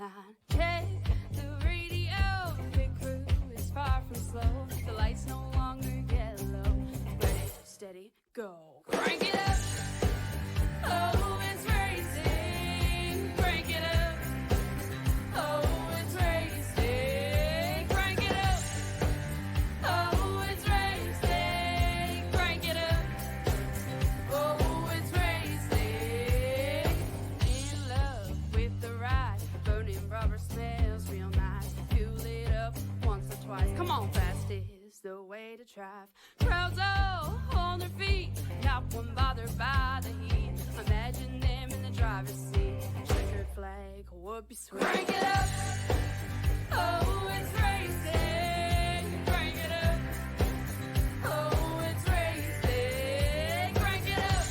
line. Check the radio, pit crew is far from slow. The lights no longer yellow. Ready, steady, go. Crank it up. Oh, it's racing. Crank it up. Oh, it's racing. Crank it up. Oh, it's racing. Crank it up. Oh, it's racing. In love with the ride. Burning rubber smells real nice. Fuel it up once or twice. Come on, fast is the way to drive. Crowds all on their feet. Not one bothered by the heat. Imagine them in the driver's seat. Checkered flag would be sweet. Crank it up. Oh, it's racing. Crank it up. Oh, it's racing. Crank it up.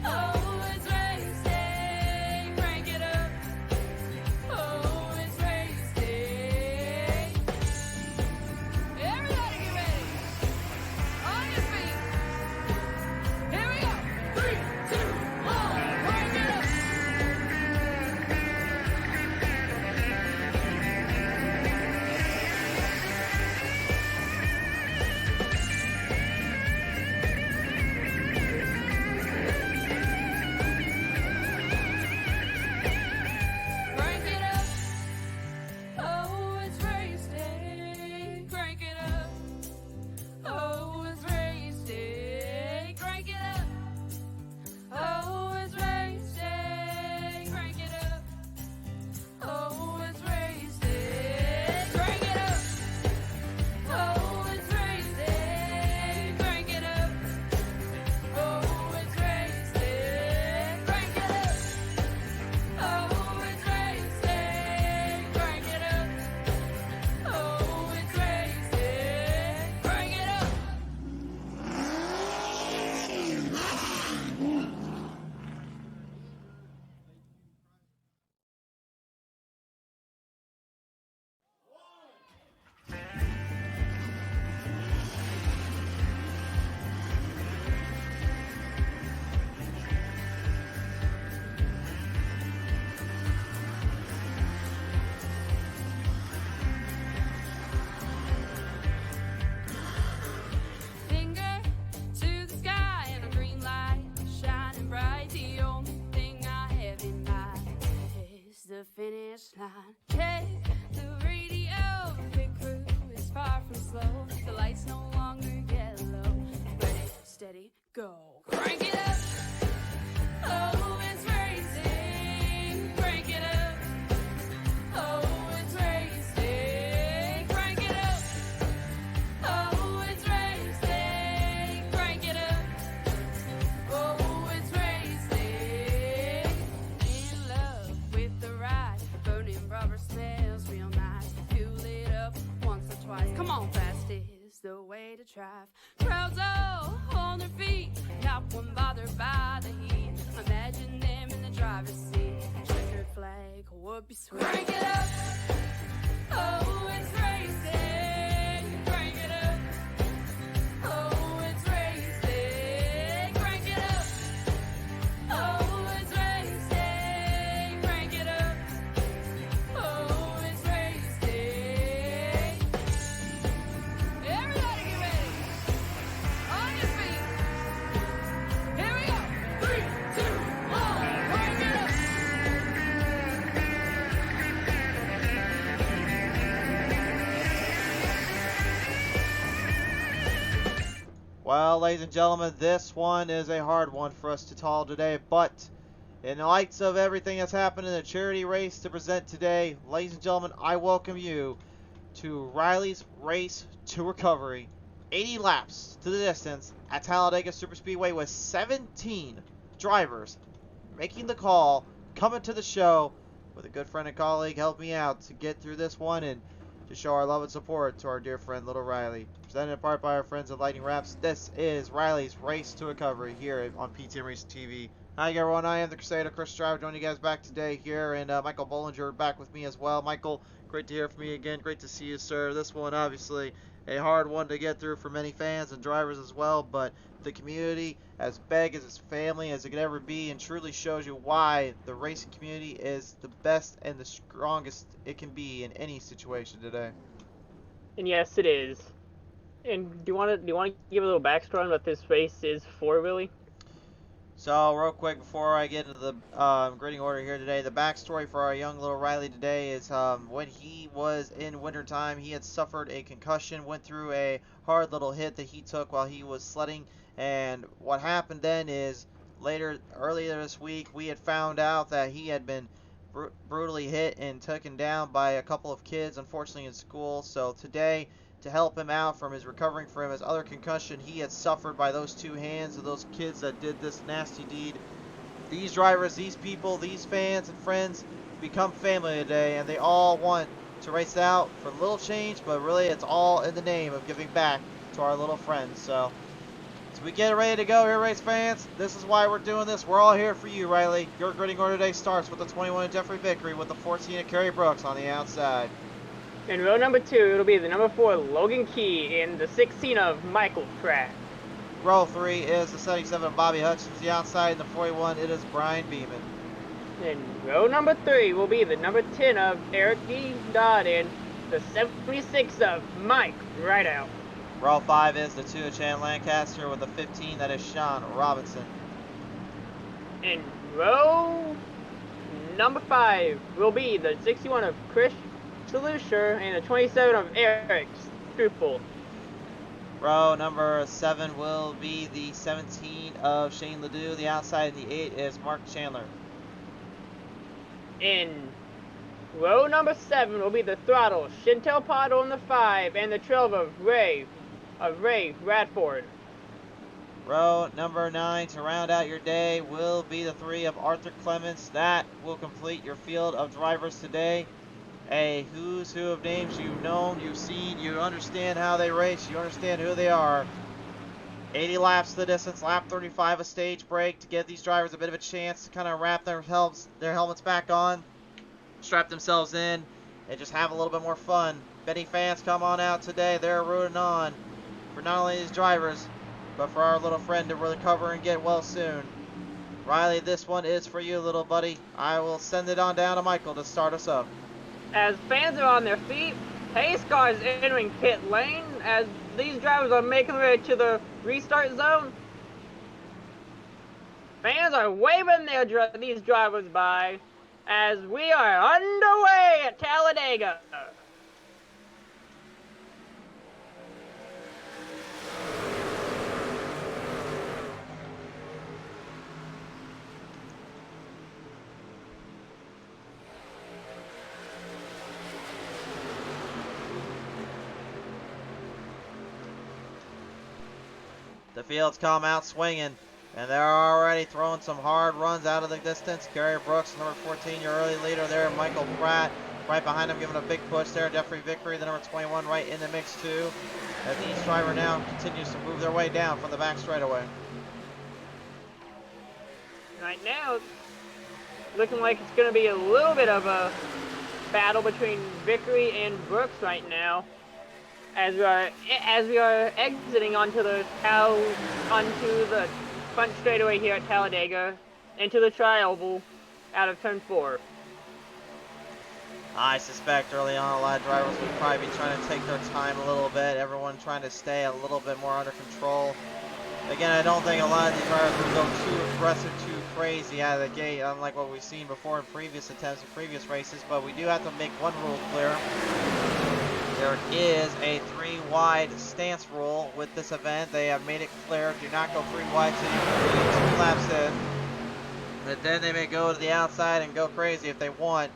Oh, it's racing. Crank it up. Oh, it's racing. Everybody get ready. On your feet. Here we go. 3, 2, 1. Crank it up. Crank it up. Oh, it's racing. Crank it up. Oh, it's racing. Crank it up. Oh, it's racing. Crank it up. Oh, it's racing. Crank it up. Oh, it's racing. Crank it up. Oh, it's racing. Crank it up. Oh, it's racing. Crank it up. Oh, it's racing. Crank it up. Finger to the sky and a green light shining bright. The only thing I have in mind is the finish line. Check the radio, pit crew is far from slow. The lights no longer yellow. Ready, steady, go. Crank it up. Oh, it's racing. Crank it up. Oh, it's racing. Crank it up. Oh, it's racing. Crank it up. Oh, it's racing. In love with the ride. Burning rubber smells real nice. Fuel it up once or twice. Come on, fast is the way to drive. Crowds all on their feet. Not one bothered by the heat. Imagine them in the driver's seat. Checkered flag would be sweet. Crank it up. Oh, it's racing. Crank it up. Oh, it's racing. Crank it up. Oh, it's racing. Crank it up. Oh, it's racing. Everybody get ready. On your feet. Here we go. 3, 2, 1. Crank it up. Well, ladies and gentlemen, this one is a hard one for us to call today, but in the lights of everything that's happened in the charity race to present today, ladies and gentlemen, I welcome you to Riley's Race to Recovery. 80 laps to the distance at Talladega Superspeedway with 17 drivers making the call, coming to the show with a good friend and colleague help me out to get through this one and to show our love and support to our dear friend Little Riley. Presented in part by our friends at Lightning Wraps, this is Riley's Race to Recovery here on PTM Racing TV. Hi everyone, I am the Crusader Chris Driver, joining you guys back today here, and Michael Bollinger back with me as well. Michael, Great to hear from you again. Great to see you, sir. This one, obviously, a hard one to get through for many fans and drivers as well, but the community, as big as its family as it could ever be, and truly shows you why the racing community is the best and the strongest it can be in any situation today. And yes, it is. And do you want to give a little backstory on what this race is for, Willie? So, real quick before I get into the grading order here today, the backstory for our young little Riley today is when he was in wintertime, he had suffered a concussion, went through a hard little hit that he took while he was sledding, and what happened then is earlier this week, we had found out that he had been brutally hit and taken down by a couple of kids, unfortunately, in school. So today, to help him out from his recovering from his other concussion he had suffered by those two hands of those kids that did this nasty deed. These drivers, these people, these fans and friends become family today, and they all want to race out for little change, but really it's all in the name of giving back to our little friends. So as we get ready to go here, race fans, this is why we're doing this. We're all here for you, Riley. Your grading order today starts with the 21 of Jeffrey Vickery with the 14 of Kerry Brooks on the outside. In row number 2, it'll be the number 4 Logan Key and the 16 of Michael Pratt. Row 3 is the 77 of Bobby Hutchins. The outside in the 41, it is Brian Beeman. In row number 3 will be the number 10 of Eric D. Dodd and the 76 of Mike Rideout. Row 5 is the 2 of Chan Lancaster with the 15, that is Sean Robinson. In row number 5 will be the 61 of Chris Delusher and the 27 of Eric Struple. Row number 7 will be the 17 of Shane Ledoux. The outside in the 8 is Mark Chandler. In row number 7 will be the throttle Chantel Potter on the 5 and the 12 of Ray Radford. Row number 9 to round out your day will be the 3 of Arthur Clements. That will complete your field of drivers today. A who's who of names you've known, you've seen, you understand how they race, you understand who they are. 80 laps to the distance, lap 35 a stage break to give these drivers a bit of a chance to kind of wrap their helmets back on, strap themselves in, and just have a little bit more fun. Many fans come on out today, they're rooting on for not only these drivers, but for our little friend to recover and get well soon. Riley, this one is for you, little buddy. I will send it on down to Michael to start us up. As fans are on their feet, pace cars entering pit lane as these drivers are making their way to the restart zone. Fans are waving these drivers by as we are underway at Talladega. The fields come out swinging, and they're already throwing some hard runs out of the distance. Kerry Brooks, number 14, your early leader there. Michael Pratt, right behind him, giving a big push there. Jeffrey Vickery, the number 21, right in the mix too. As each driver now continues to move their way down from the back straightaway. Right now, it's looking like it's going to be a little bit of a battle between Vickery and Brooks right now. As we are exiting onto the front straightaway here at Talladega, into the tri-oval out of turn 4. I suspect early on a lot of drivers would probably be trying to take their time a little bit. Everyone trying to stay a little bit more under control. Again, I don't think a lot of these drivers would go too aggressive, too crazy out of the gate, unlike what we've seen before in previous attempts in previous races. But we do have to make one rule clear. There is a 3-wide stance rule with this event. They have made it clear, do not go 3 wide till you're 2 laps in. But then they may go to the outside and go crazy if they want.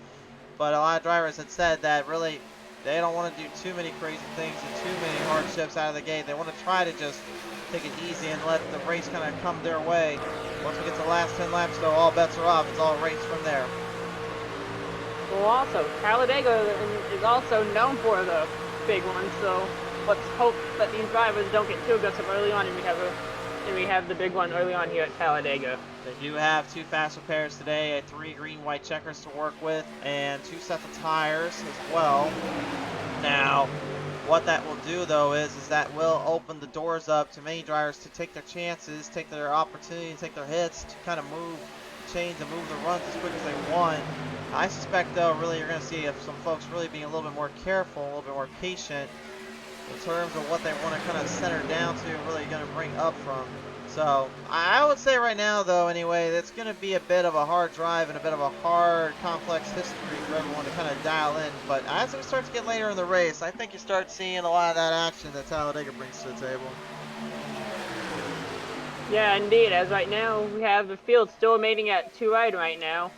But a lot of drivers had said that really they don't want to do too many crazy things and too many hardships out of the gate. They want to try to just take it easy and let the race kind of come their way. Once we get to the last 10 laps though, all bets are off. It's all race from there. Well, also, Talladega is also known for the big ones, so let's hope that these drivers don't get too aggressive early on and we have a and we have the big one early on here at Talladega. They do have 2 fast repairs today, 3 green-white checkers to work with, and 2 sets of tires as well. Now, what that will do though is that will open the doors up to many drivers to take their chances, take their opportunity, take their hits, to kind of move chains and move the runs as quick as they want. I suspect though, really you're going to see some folks really being a little bit more careful, a little bit more patient in terms of what they want to kind of center down to and really going to bring up from. So I would say right now though, anyway, it's going to be a bit of a hard drive and a bit of a hard, complex history for everyone to kind of dial in. But as we start to get later in the race, I think you start seeing a lot of that action that Talladega brings to the table. Yeah, indeed. As right now, we have the field still remaining at 2 wide right now.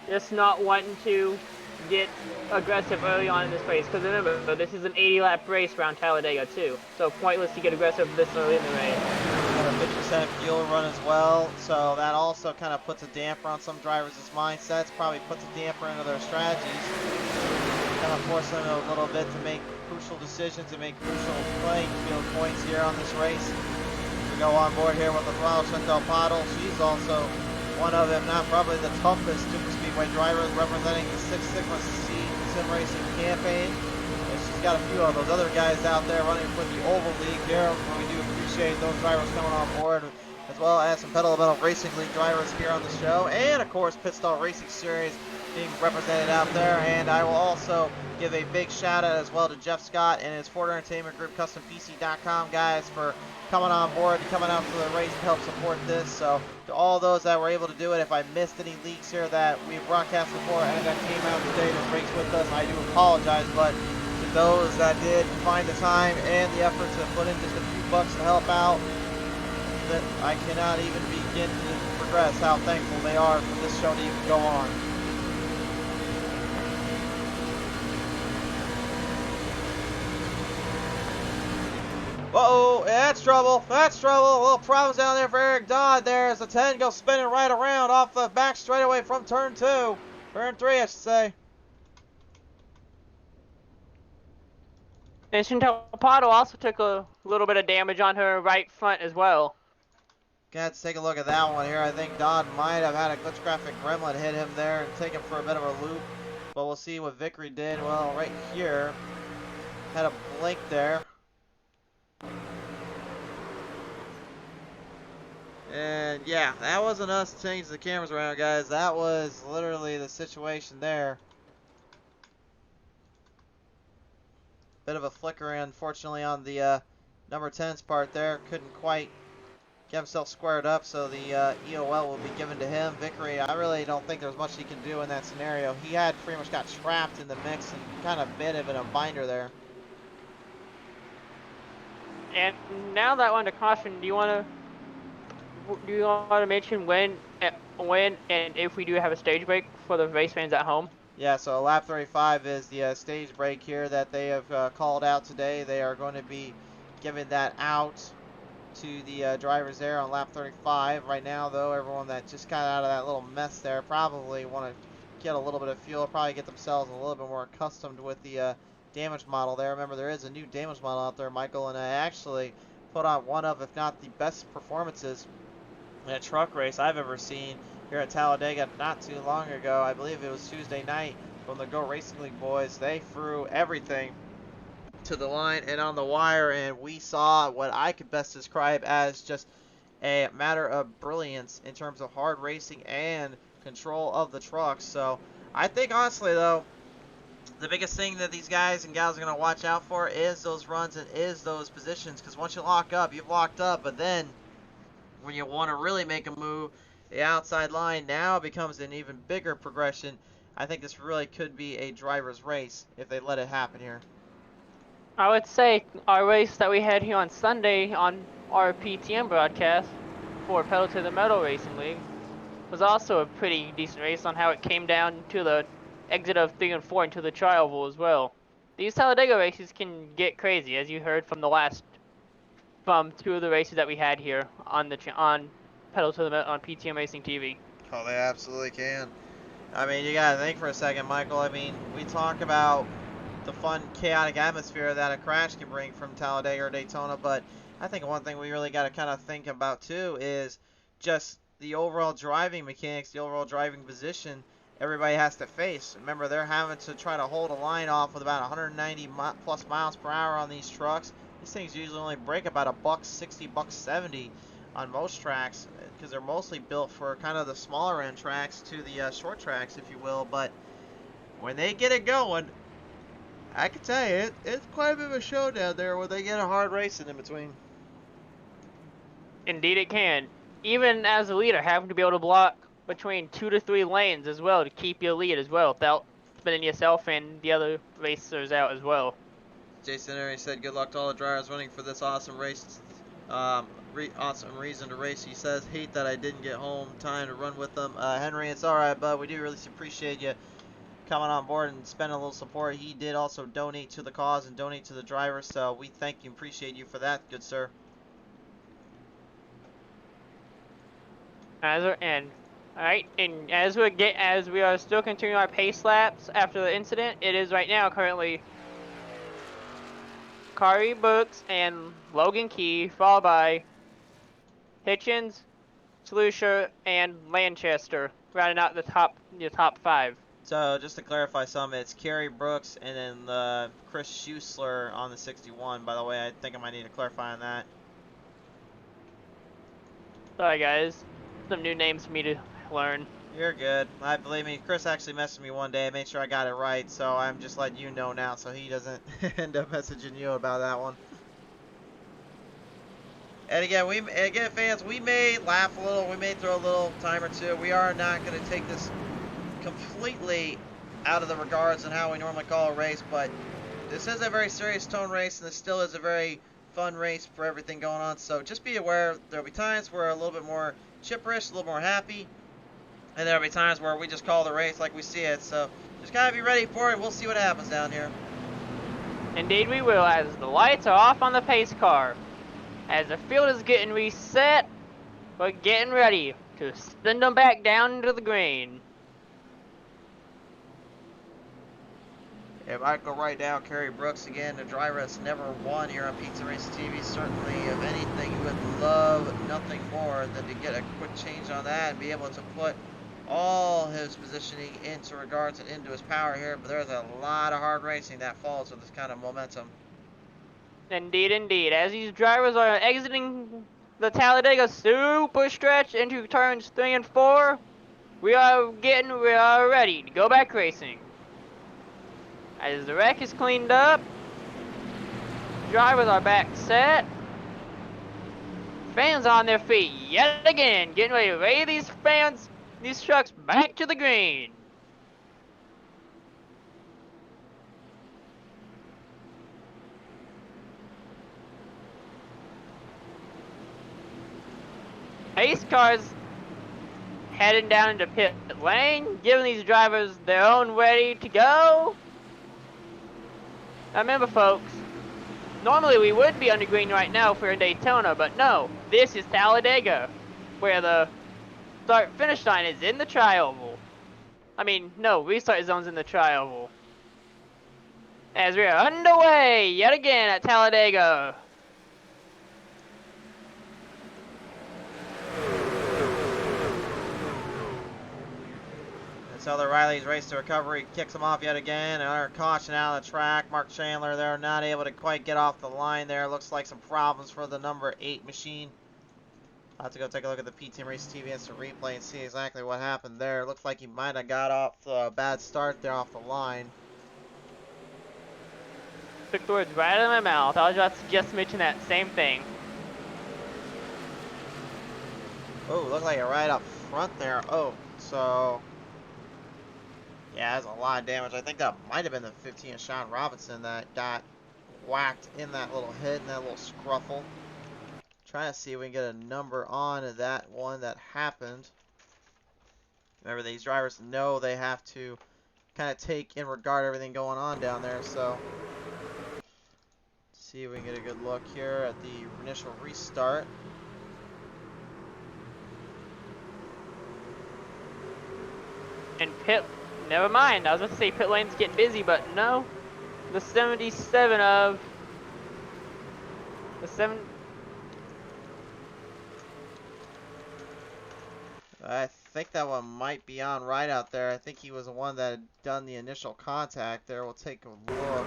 Just not wanting to get aggressive early on in this race, because remember, this is an 80-lap race around Talladega too, so pointless to get aggressive this early in the race. Got a 50% fuel run as well, so that also kind of puts a damper on some drivers' mindsets, probably puts a damper into their strategies, kind of forcing them a little bit to make crucial decisions and make crucial playing field points here on this race. We go on board here with the throttle Chantal Paddle. She's also one of, if not probably the toughest super speedway drivers representing the Six Sigma Sim Racing campaign. And she's got a few of those other guys out there running for the Oval League here. We do appreciate those drivers coming on board, as well as some Pedal Metal Racing League drivers here on the show. And of course, Pitstall Racing Series being represented out there. And I will also give a big shout out as well to Jeff Scott and his Ford Entertainment Group CustomPC.com guys for coming on board and coming out to the race to help support this. So to all those that were able to do it, if I missed any leaks here that we broadcast before and that came out today to race with us, I do apologize. But to those that did find the time and the effort to put in just a few bucks to help out, that I cannot even begin to progress how thankful they are for this show to even go on. Uh-oh, that's trouble, that's trouble. A little problems down there for Eric Dodd there as the 10 goes spinning right around off the back straightaway from turn 2. Turn 3, I should say. And Chantal Paddle also took a little bit of damage on her right front as well. Let's take a look at that one here. I think Dodd might have had a glitch graphic gremlin hit him there and take him for a bit of a loop. But we'll see what Vickery did. Well, right here, had a blink there. And yeah, that wasn't us changing the cameras around, guys. That was literally the situation there. Bit of a flicker, unfortunately, on the number 10's part there. Couldn't quite get himself squared up, so the EOL will be given to him. Vickery, I really don't think there's much he can do in that scenario. He had pretty much got trapped in the mix and kind of bit of in a binder there. And now that one to caution, do you want to mention when and if we do have a stage break for the race fans at home? Yeah, so lap 35 is the stage break here that they have called out today. They are going to be giving that out to the drivers there on lap 35. Right now, though, everyone that just got out of that little mess there probably want to get a little bit of fuel, probably get themselves a little bit more accustomed with the damage model there. Remember, there is a new damage model out there, Michael, and I actually put on one of, if not the best performances in a truck race I've ever seen here at Talladega not too long ago. I believe it was Tuesday night from the Go Racing League boys. They threw everything to the line and on the wire, and we saw what I could best describe as just a matter of brilliance in terms of hard racing and control of the trucks. So I think honestly though, the biggest thing that these guys and gals are going to watch out for is those runs and is those positions, because once you lock up, you've locked up, but then when you want to really make a move, the outside line now becomes an even bigger progression. I think this really could be a driver's race if they let it happen here. I would say our race that we had here on Sunday on our PTM broadcast for Pedal to the Metal Racing League was also a pretty decent race on how it came down to the exit of 3 and 4 into the trial rule as well. These Talladega races can get crazy, as you heard from from 2 of the races that we had here on Pedal to the Metal on PTM Racing TV. Oh, they absolutely can. I mean, you gotta think for a second, Michael. I mean, we talk about the fun, chaotic atmosphere that a crash can bring from Talladega or Daytona. But I think one thing we really got to kind of think about too is just the overall driving mechanics, the overall driving position everybody has to face. Remember, they're having to try to hold a line off with about 190 plus miles per hour on these trucks. These things usually only break about a $160, $170 on most tracks because they're mostly built for kind of the smaller end tracks to the short tracks, if you will. But when they get it going, I can tell you, it's quite a bit of a show down there when they get a hard racing in between. Indeed it can. Even as a leader, having to be able to block between 2 to 3 lanes as well to keep your lead as well without spinning yourself and the other racers out as well. Jason Henry said, good luck to all the drivers running for this awesome race. Awesome reason to race. He says, hate that I didn't get home time to run with them. Henry, it's alright, bud. We do really appreciate you coming on board and spending a little support. He did also donate to the cause and donate to the drivers, so we thank you and appreciate you for that, good sir. Alright, and as we are still continuing our pace laps after the incident, it is right now currently Kari Brooks and Logan Key, followed by Hitchens, Slusher, and Lanchester, rounding out the top 5. So just to clarify some, it's Kerry Brooks and then Chris Schusler on the 61. By the way, I think I might need to clarify on that. Sorry guys, some new names for me to learn. You're good. Believe me, Chris actually messaged me one day, made sure I got it right, so I'm just letting you know now so he doesn't end up messaging you about that one. And again, fans, we may laugh a little, we may throw a little time or two. We are not going to take this completely out of the regards on how we normally call a race, but this is a very serious tone race, and this still is a very fun race for everything going on. So just be aware, there'll be times where we're a little bit more chipperish, a little more happy, and there'll be times where we just call the race like we see it. So just gotta be ready for it. We'll see what happens down here. Indeed we will, as the lights are off on the pace car. As the field is getting reset, we're getting ready to send them back down into the green. If I go right down, Kerry Brooks again, the driver that's never won here on Pizza Race TV. Certainly, if anything, you would love nothing more than to get a quick change on that and be able to put all his positioning into regards and into his power here. But there's a lot of hard racing that follows with this kind of momentum. Indeed, indeed. As these drivers are exiting the Talladega super stretch into turns 3 and 4, we are ready to go back racing. As the wreck is cleaned up, drivers are back set, fans on their feet yet again, getting ready to lay these trucks back to the green. Pace cars heading down into pit lane, giving these drivers their own ready to go. Now remember folks, normally we would be under green right now if we were in Daytona, but no, this is Talladega, where the start-finish line is in the tri-oval. I mean, no, restart zone's in the tri-oval. As we are underway yet again at Talladega. So the Riley's race to recovery kicks them off yet again. Another caution out of the track. Mark Chandler, they're not able to quite get off the line there. Looks like some problems for the number 8 machine. I'll have to go take a look at the P-Team Race TV Instant Replay and see exactly what happened there. Looks like he might have got off a bad start there off the line. Took the words right out of my mouth. I was about to just mention that same thing. Oh, looked like it right up front there. Oh, so... yeah, that's a lot of damage. I think that might have been the 15 of Sean Robinson that got whacked in that little hit, and that little scruffle. Trying to see if we can get a number on that one that happened. Remember, these drivers know they have to kind of take in regard everything going on down there, so... see if we can get a good look here at the initial restart. And never mind, I was about to say pit lane's getting busy, but no. the 77 of the 7. I think that one might be on right out there. I think he was the one that had done the initial contact there. We'll take a look.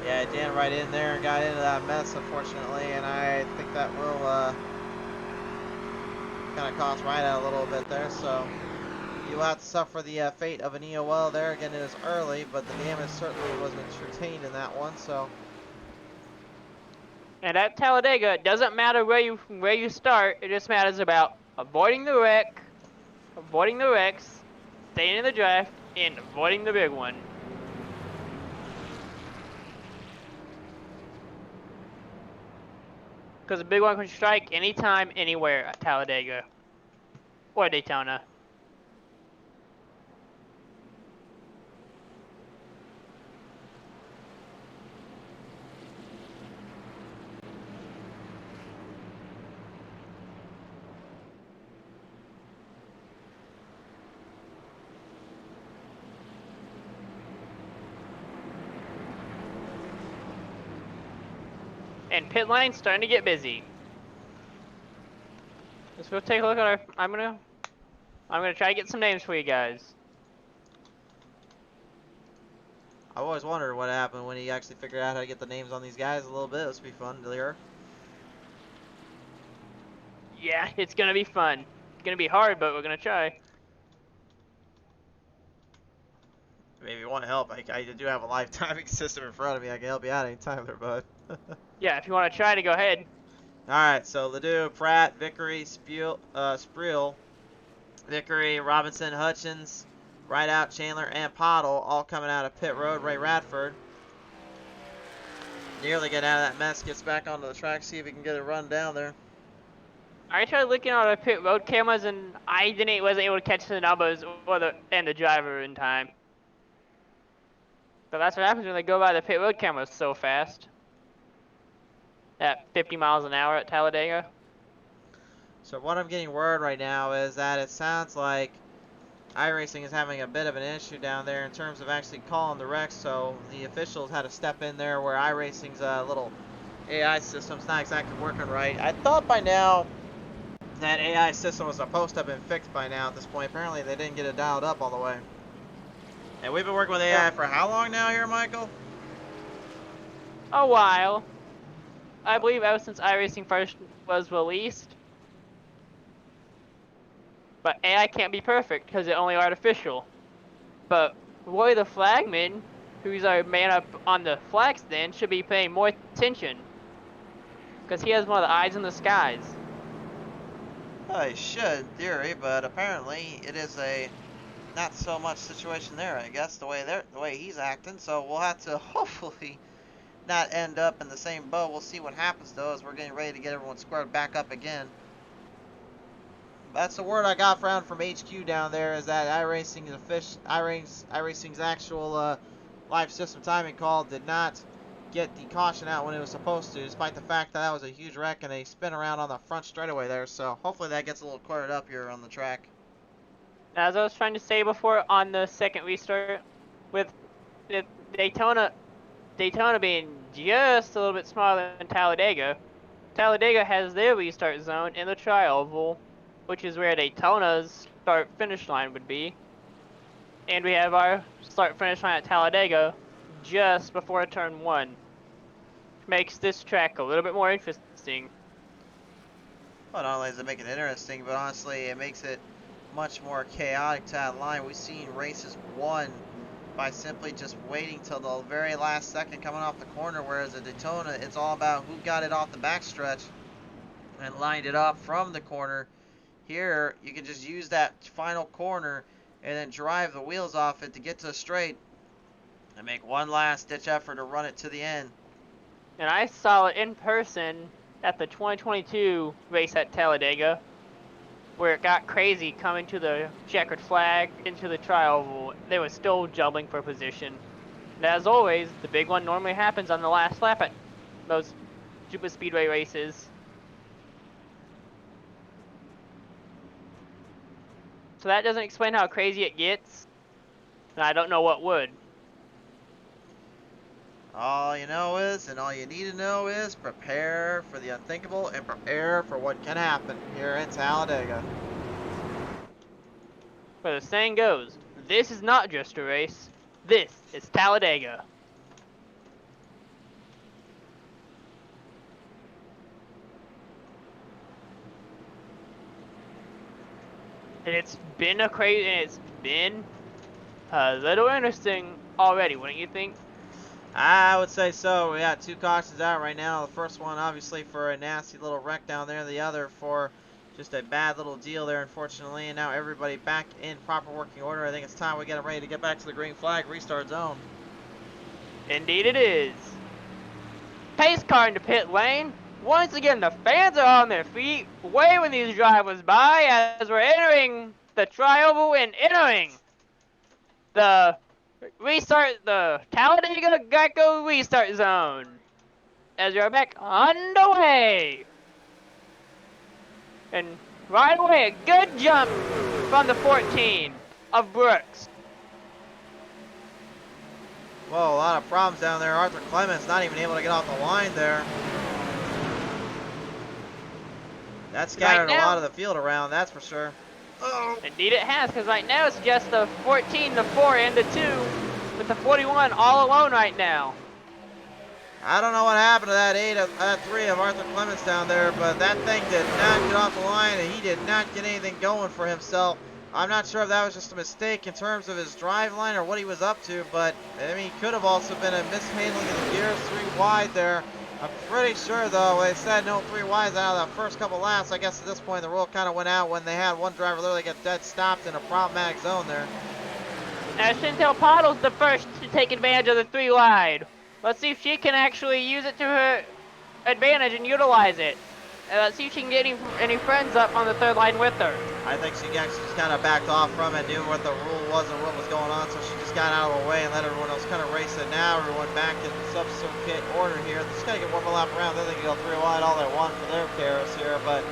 Yeah, it jammed right in there and got into that mess, unfortunately, and I think that will kind of cost Ryan out a little bit there, so you'll have to suffer the fate of an EOL there. Again, it was early, but the damage certainly wasn't retained in that one, so. And at Talladega, it doesn't matter where you start. It just matters about avoiding the wrecks, staying in the draft, and avoiding the big one. Because the big one can strike anytime, anywhere at Talladega or Daytona. And pit lane's starting to get busy. Let's go take a look at our. I'm gonna try to get some names for you guys. I've always wondered what happened when he actually figured out how to get the names on these guys a little bit. This will be fun to hear. Yeah, it's gonna be fun. It's gonna be hard, but we're gonna try. Maybe if you want help, I do have a live timing system in front of me. I can help you out anytime there, bud. Yeah, if you want to try to go ahead. Alright, so Ledoux, Pratt, Vickery, Spriel, Vickery, Robinson, Hutchins, Rideout, Chandler, and Pottle all coming out of pit road. Ray Radford nearly get out of that mess, gets back onto the track, see if he can get a run down there. I tried looking at our pit road cameras and I wasn't able to catch the numbers or the driver in time. So that's what happens when they go by the pit road cameras so fast. At 50 miles an hour at Talladega. So what I'm getting word right now is that it sounds like iRacing is having a bit of an issue down there in terms of actually calling the wrecks, so the officials had to step in there where iRacing's little AI system's not exactly working right. I thought by now that AI system was supposed to have been fixed by now at this point. Apparently they didn't get it dialed up all the way. And we've been working with AI for how long now here, Michael? A while. I believe ever since iRacing first was released. But AI can't be perfect because it's only artificial. But Roy the flagman, who's our man up on the flag stand, should be paying more attention. Because he has one of the eyes in the skies. Well, he should, in theory, but apparently it is a not so much situation there, I guess, the way he's acting. So we'll have to hopefully not end up in the same boat. We'll see what happens though as we're getting ready to get everyone squared back up again. That's the word I got from HQ down there, is that iRacing's actual live system timing call did not get the caution out when it was supposed to, despite the fact that was a huge wreck and a spin around on the front straightaway there. So hopefully that gets a little cleared up here on the track. As I was trying to say before on the second restart, with Daytona being just a little bit smaller than Talladega, Talladega has their restart zone in the tri-oval, which is where Daytona's start-finish line would be. And we have our start-finish line at Talladega just before turn 1. Which makes this track a little bit more interesting. Well, not only does it make it interesting, but honestly it makes it much more chaotic to that line. We've seen races won by simply just waiting till the very last second coming off the corner, whereas at Daytona it's all about who got it off the backstretch and lined it up from the corner. Here you can just use that final corner and then drive the wheels off it to get to a straight and make one last ditch effort to run it to the end. And I saw it in person at the 2022 race at Talladega, where it got crazy coming to the checkered flag into the tri-oval. They were still juggling for position. And as always, the big one normally happens on the last lap at those Super Speedway races. So that doesn't explain how crazy it gets. And I don't know what would. All you know is, and all you need to know is, prepare for the unthinkable and prepare for what can happen here in Talladega. But the saying goes, this is not just a race. This is Talladega. And it's been a little interesting already, wouldn't you think? I would say so. We got 2 cautions out right now. The first one, obviously, for a nasty little wreck down there. The other for just a bad little deal there, unfortunately. And now everybody back in proper working order. I think it's time we get them ready to get back to the green flag restart zone. Indeed it is. Pace car into pit lane. Once again, the fans are on their feet, waving these drivers by as we're entering the tri-oval and entering the Talladega Geico restart zone. As you're back underway. And right away, a good jump from the 14 of Brooks. Well, a lot of problems down there. Arthur Clements not even able to get off the line there. That scattered a lot of the field around, that's for sure. Uh-oh. Indeed it has, because right now it's just the 14, the 4, and the 2, with the 41 all alone right now. I don't know what happened to that 3 of Arthur Clements down there, but that thing did not get off the line, and he did not get anything going for himself. I'm not sure if that was just a mistake in terms of his drive line or what he was up to, but I mean, he could have also been a mishandling of the gears 3 wide there. I'm pretty sure, though, they said no 3 wides out of the first couple laps. I guess at this point the rule kind of went out when they had one driver literally get dead stopped in a problematic zone there. Chantel Pottle's the first to take advantage of the 3 wide. Let's see if she can actually use it to her advantage and utilize it. Let's see if she can get any friends up on the 3rd line with her. I think she actually just kind of backed off from it, knew what the rule was and what was going on, so she just got out of the way and let everyone else kind of race it. Now everyone back in sub-circuit order here. They're just going to get one more lap around, then they can go 3 wide all they want for their cars here, but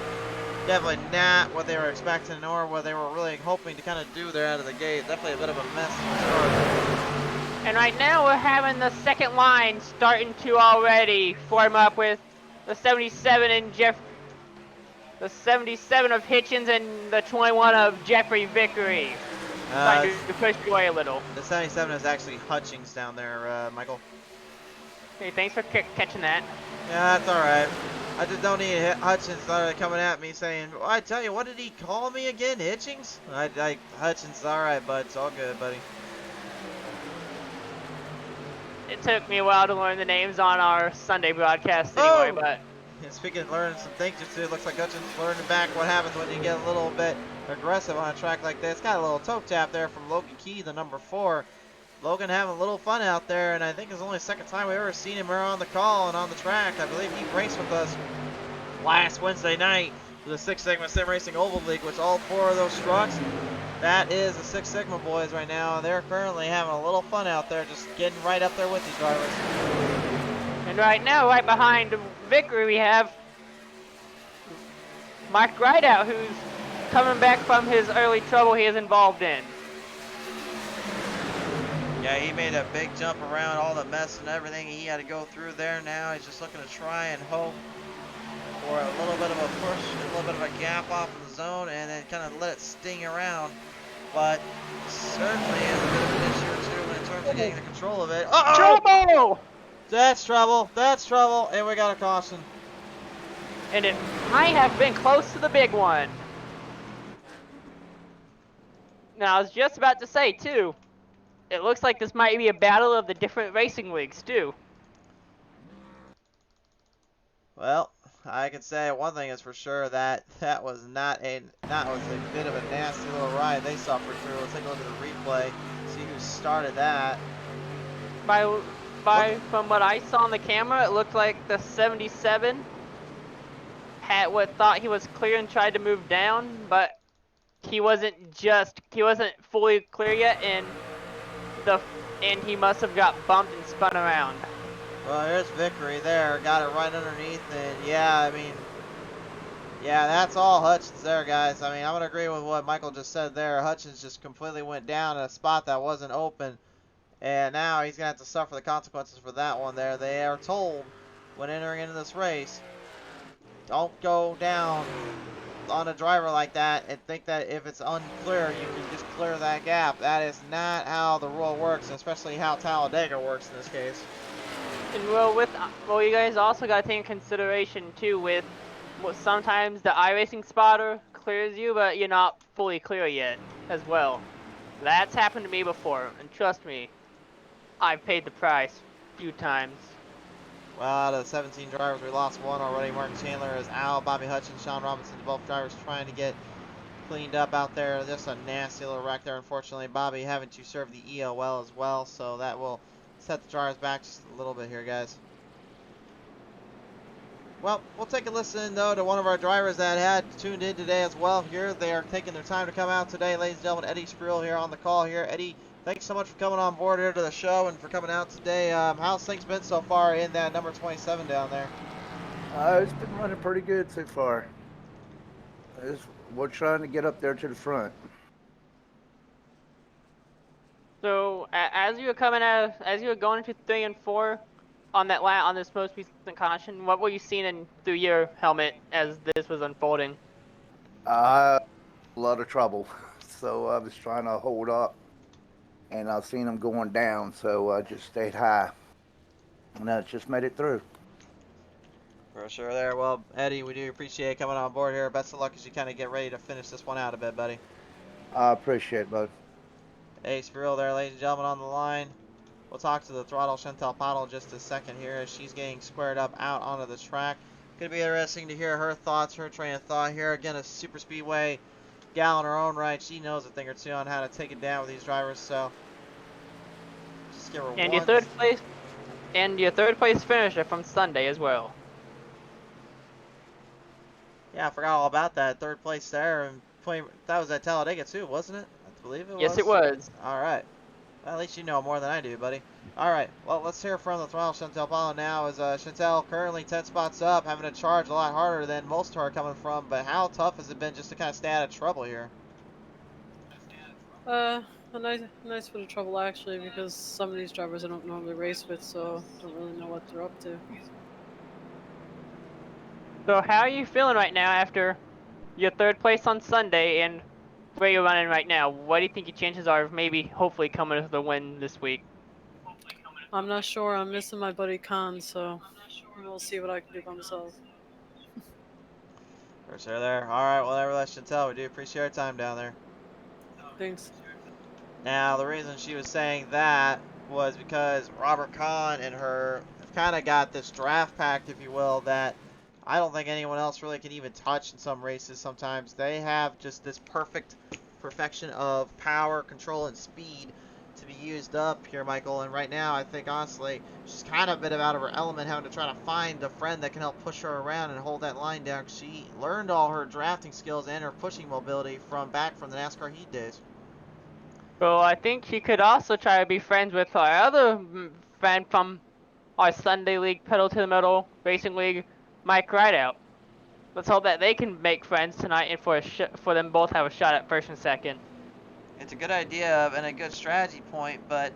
definitely not what they were expecting or what they were really hoping to kind of do there out of the gate. Definitely a bit of a mess to start. And right now we're having the 2nd line starting to already form up with the 77 and the 77 of Hitchens and the 21 of Jeffrey Vickery. Trying to push away a little. The 77 is actually Hutchings down there, Michael. Hey, thanks for catching that. Yeah, that's alright. I just don't need Hutchins coming at me saying, well, I tell you, what did he call me again? Hitchings? Hutchins, alright, bud. It's all good, buddy. It took me a while to learn the names on our Sunday broadcast anyway, but... And speaking of learning some things too, it looks like Hutchins learning back what happens when you get a little bit aggressive on a track like this. Got a little toe tap there from Logan Key, the number 4. Logan having a little fun out there, and I think it's only the 2nd time we've ever seen him on the call and on the track. I believe he raced with us last Wednesday night for the Six Sigma Sim Racing Oval League, which all 4 of those trucks, that is the Six Sigma boys right now, and they're currently having a little fun out there, just getting right up there with these drivers. And right now, right behind Vickery, we have Mike Rideout, who's coming back from his early trouble he is involved in. Yeah, he made a big jump around all the mess and everything he had to go through there. Now he's just looking to try and hope for a little bit of a push, a little bit of a gap off of the zone, and then kind of let it sting around. But certainly is a bit of an issue or two in terms of getting the control of it. Uh-oh! Trouble! That's trouble. That's trouble. And we got a caution. And it might have been close to the big one. Now, I was just about to say, too, it looks like this might be a battle of the different racing leagues, too. Well, I can say one thing is for sure, that was a bit of a nasty little ride they suffered through. Let's take a look at the replay, see who started that. From what I saw on the camera, it looked like the 77 thought he was clear and tried to move down, but he wasn't fully clear yet, and he must have got bumped and spun around. Well, there's Vickery there, got it right underneath, and yeah, I mean, Yeah, that's all Hutchins there, guys. I mean, I'm going to agree with what Michael just said there. Hutchins just completely went down in a spot that wasn't open, and now he's going to have to suffer the consequences for that one there. They are told when entering into this race, don't go down on a driver like that and think that if it's unclear, you can just clear that gap. That is not how the rule works, and especially how Talladega works in this case. And well, you guys also got to take in consideration too with sometimes the iRacing spotter clears you, but you're not fully clear yet as well. That's happened to me before, and trust me, I've paid the price a few times. Well, out of the 17 drivers, we lost one already. Mark Chandler is out. Bobby Hutchins, Sean Robinson, both drivers trying to get cleaned up out there. Just a nasty little wreck there, unfortunately. Bobby having to serve the EOL as well, so that will set the drivers back just a little bit here, guys. Well, we'll take a listen, though, to one of our drivers that had tuned in today as well here. They are taking their time to come out today. Ladies and gentlemen, Eddie Spriel here on the call here. Eddie, thanks so much for coming on board here to the show and for coming out today. How's things been so far in that number 27 down there? It's been running pretty good so far. We're trying to get up there to the front. So as you were going into 3 and 4 on this most recent caution, what were you seeing through your helmet as this was unfolding? A lot of trouble. So I was trying to hold up, and I seen them going down, so I just stayed high, and I just made it through. For sure there. Well, Eddie, we do appreciate coming on board here. Best of luck as you kind of get ready to finish this one out a bit, buddy. I appreciate it, bud. Hey, Spriel there, ladies and gentlemen, on the line. We'll talk to the throttle Chantel Pottle in just a second here as she's getting squared up out onto the track. Could be interesting to hear her thoughts, her train of thought here. Again, a super speedway gal in her own right. She knows a thing or two on how to take it down with these drivers, so just give her And one. your third place finisher from Sunday as well. Yeah, I forgot all about that. Third place there, and that was at Talladega too, wasn't it? I believe it was. Yes, it was. All right. Well, at least you know more than I do, buddy. All right. Well, let's hear from the throttle Chantel Pottle now. As Chantel currently 10 spots up, having to charge a lot harder than most are coming from. But how tough has it been just to kind of stay out of trouble here? A nice bit of trouble actually, because some of these drivers I don't normally race with, so don't really know what they're up to. So how are you feeling right now after your third place on Sunday and where you're running right now? What do you think your chances are of maybe hopefully coming with the win this week? I'm not sure. I'm missing my buddy Khan, so we'll see what I can do by myself. For sure there. All right. Well, nevertheless, Chantel, we do appreciate our time down there. Thanks. Now, the reason she was saying that was because Robert Kahn and her have kind of got this draft pact, if you will, that I don't think anyone else really can even touch in some races sometimes. They have just this perfection of power, control, and speed to be used up here, Michael. And right now, I think, honestly, she's kind of a bit out of her element, having to try to find a friend that can help push her around and hold that line down. She learned all her drafting skills and her pushing mobility back from the NASCAR Heat days. Well, I think she could also try to be friends with our other friend from our Sunday League Pedal to the Metal Racing League, Mike Rideout. Let's hope that they can make friends tonight and for them both have a shot at first and second. It's a good idea and a good strategy point, but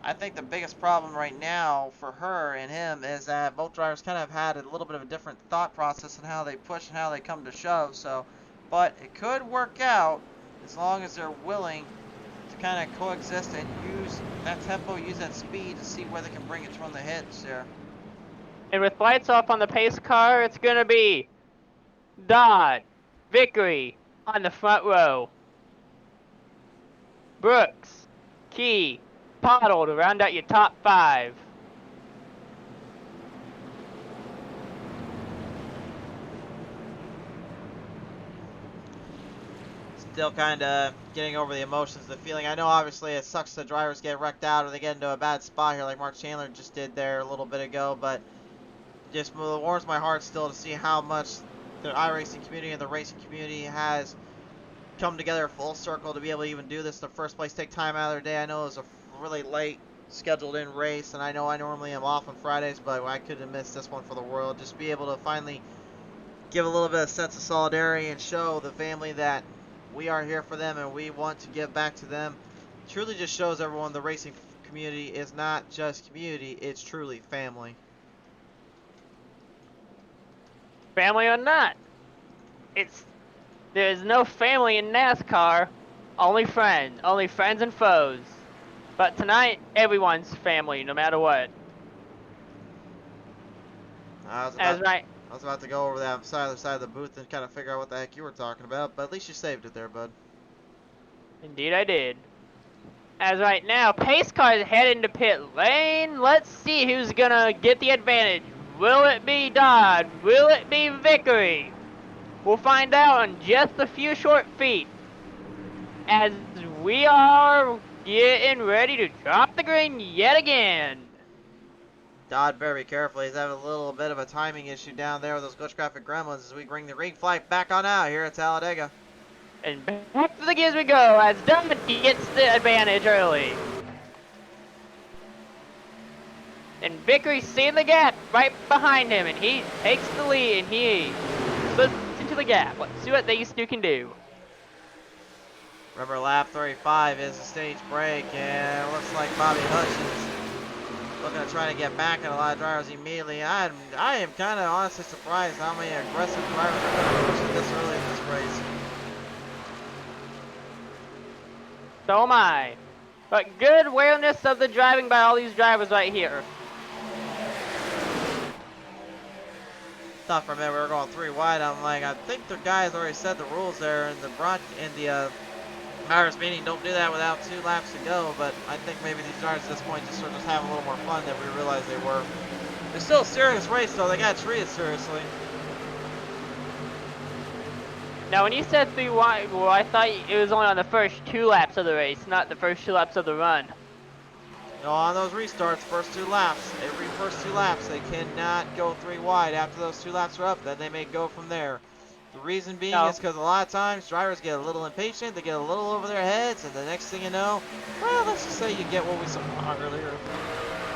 I think the biggest problem right now for her and him is that both drivers kind of had a little bit of a different thought process in how they push and how they come to shove. So, but it could work out as long as they're willing to kind of coexist and use that tempo, use that speed to see where they can bring it from the hits there. And with lights off on the pace car, it's going to be Dodd, Vickery on the front row. Brooks, Key, Pottle to round out your top 5. Still kind of getting over the emotions, the feeling. I know obviously it sucks the drivers get wrecked out or they get into a bad spot here like Mark Chandler just did there a little bit ago, but just warms my heart still to see how much the iRacing community and the racing community has come together full circle to be able to even do this in the first place, take time out of their day. I know it was a really late scheduled in race, and I know I normally am off on Fridays, but I couldn't have missed this one for the world. Just be able to finally give a little bit of sense of solidarity and show the family that we are here for them and we want to give back to them. Truly just shows everyone the racing community is not just community, it's truly family. Family or not, there's no family in NASCAR, only friends and foes. But tonight, everyone's family, no matter what. I was That's right. about to go over that other side of the booth and kind of figure out what the heck you were talking about, but at least you saved it there, bud. Indeed I did. As right now, pace cars head into pit lane. Let's see who's gonna get the advantage. Will it be Dodd? Will it be Vickery? We'll find out in just a few short feet. As we are getting ready to drop the green yet again. Dodd very carefully. He's having a little bit of a timing issue down there with those glitch graphic gremlins as we bring the green flight back on out here at Talladega. And back to the gears we go as Dunn gets the advantage early. And Vickery's seeing the gap right behind him, and he takes the lead, and he slips into the gap. Let's see what these two can do. Remember, lap 35 is the stage break, and it looks like Bobby Hutchins looking to try to get back at a lot of drivers immediately. I am kind of honestly surprised how many aggressive drivers are going to push it this early in this race. So am I. But good awareness of the driving by all these drivers right here. Thought for a minute we were going 3 wide. I'm like, I think the guys already said the rules there in the Irish meeting. Don't do that without 2 laps to go. But I think maybe these drivers at this point just sort of have a little more fun than we realized they were. It's still a serious race though. They got to treat it seriously. Now, when you said 3 wide, well, I thought it was only on the first 2 laps of the race, not the first 2 laps of the run. No, on those restarts, first 2 laps, every first 2 laps, they cannot go 3 wide. After those 2 laps are up, then they may go from there. The reason being is because a lot of times drivers get a little impatient, they get a little over their heads, and the next thing you know, well, let's just say you get what we saw earlier.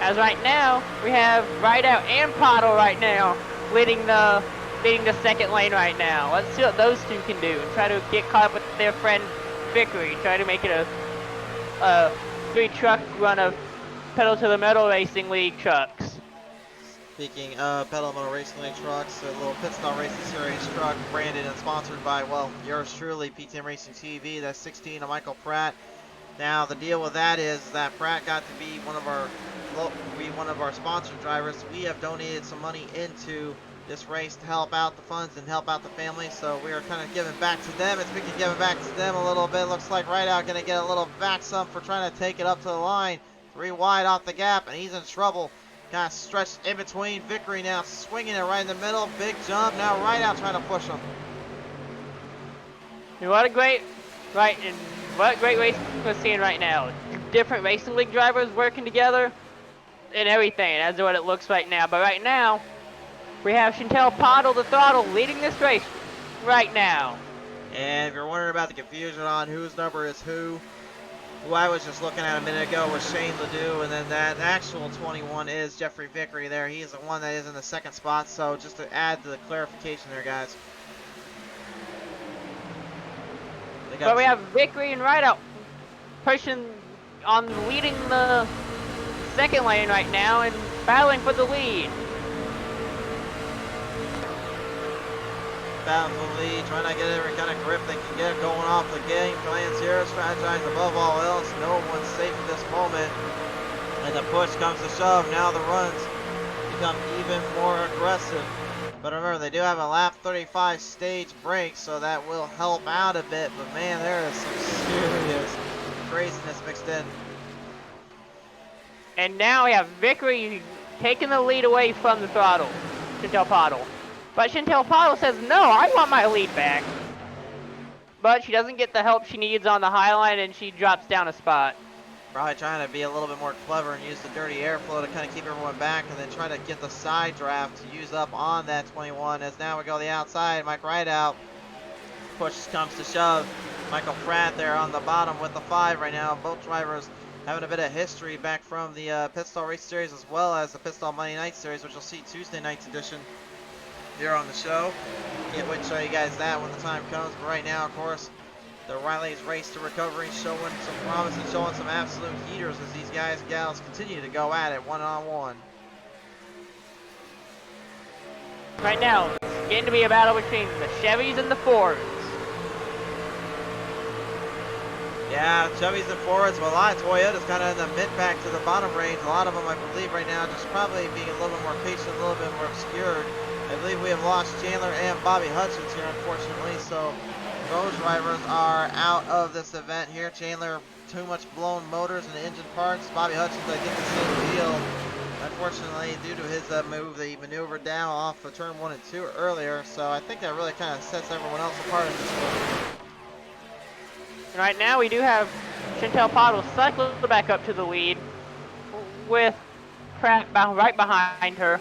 As right now, we have Rideout and Pottle right now leading the second lane right now. Let's see what those two can do and try to get caught up with their friend Vickery. Try to make it a 3-truck run of Pedal to the Metal Racing League trucks. Speaking of Pedal Metal Racing League trucks, a little Pit Stop Racing Series truck branded and sponsored by, well, yours truly, PTM Racing TV. That's 16 of Michael Pratt. Now the deal with that is that Pratt got to be one of our sponsored drivers. We have donated some money into this race to help out the funds and help out the family, so we are kind of giving back to them. And speaking of giving back to them a little bit, looks like Rideout going to get a little back some for trying to take it up to the line. 3 wide off the gap, and he's in trouble. Kind of stretched in between. Vickery now swinging it right in the middle. Big jump. Now Rideout trying to push him. What a great race we're seeing right now. Different racing league drivers working together and everything. That's what it looks right now. But right now, we have Chantel Pottle, the Throttle, leading this race right now. And if you're wondering about the confusion on whose number is who I was just looking at a minute ago was Shane Ledoux, and then that actual 21 is Jeffrey Vickery there. He's the one that is in the second spot, so just to add to the clarification there, guys. But we have Vickery and Rideout pushing on leading the second lane right now and battling for the lead. Battling for the lead, trying to get every kind of grip they can get going off the game plans here. Strategize above all else. No one's safe at this moment. And the push comes to shove. Now the runs become even more aggressive. But remember, they do have a lap 35 stage break, so that will help out a bit. But man, there is some serious craziness mixed in. And now we have Vickery taking the lead away from the Throttle, Chantel Pottle. But Chantel Pottle says, no, I want my lead back. But she doesn't get the help she needs on the high line, and she drops down a spot. Probably trying to be a little bit more clever and use the dirty airflow to kind of keep everyone back, and then try to get the side draft to use up on that 21. As now we go the outside, Mike Rideout. Push comes to shove. Michael Pratt there on the bottom with the 5 right now. Both drivers having a bit of history back from the Pit Stop Race Series as well as the Pit Stop Monday Night Series, which you'll see Tuesday night's edition. here on the show. Can't wait to show you guys that when the time comes. But right now, of course, the Riley's Race to Recovery showing some promise and showing some absolute heaters as these guys and gals continue to go at it one-on-one. Right now, it's getting to be a battle between the Chevys and the Fords. Yeah, Chevys and Fords, but a lot of Toyotas kind of in the mid-pack to the bottom range. A lot of them, I believe, right now just probably being a little bit more patient, a little bit more obscured. I believe we have lost Chandler and Bobby Hutchins here, unfortunately, so those drivers are out of this event here. Chandler, too much blown motors and engine parts. Bobby Hutchins, I think, the same deal. Unfortunately, due to his move, he maneuvered down off of turn 1 and 2 earlier, so I think that really kind of sets everyone else apart in this one. And right now we do have Chantel Pottle cycling back up to the lead with Pratt right behind her.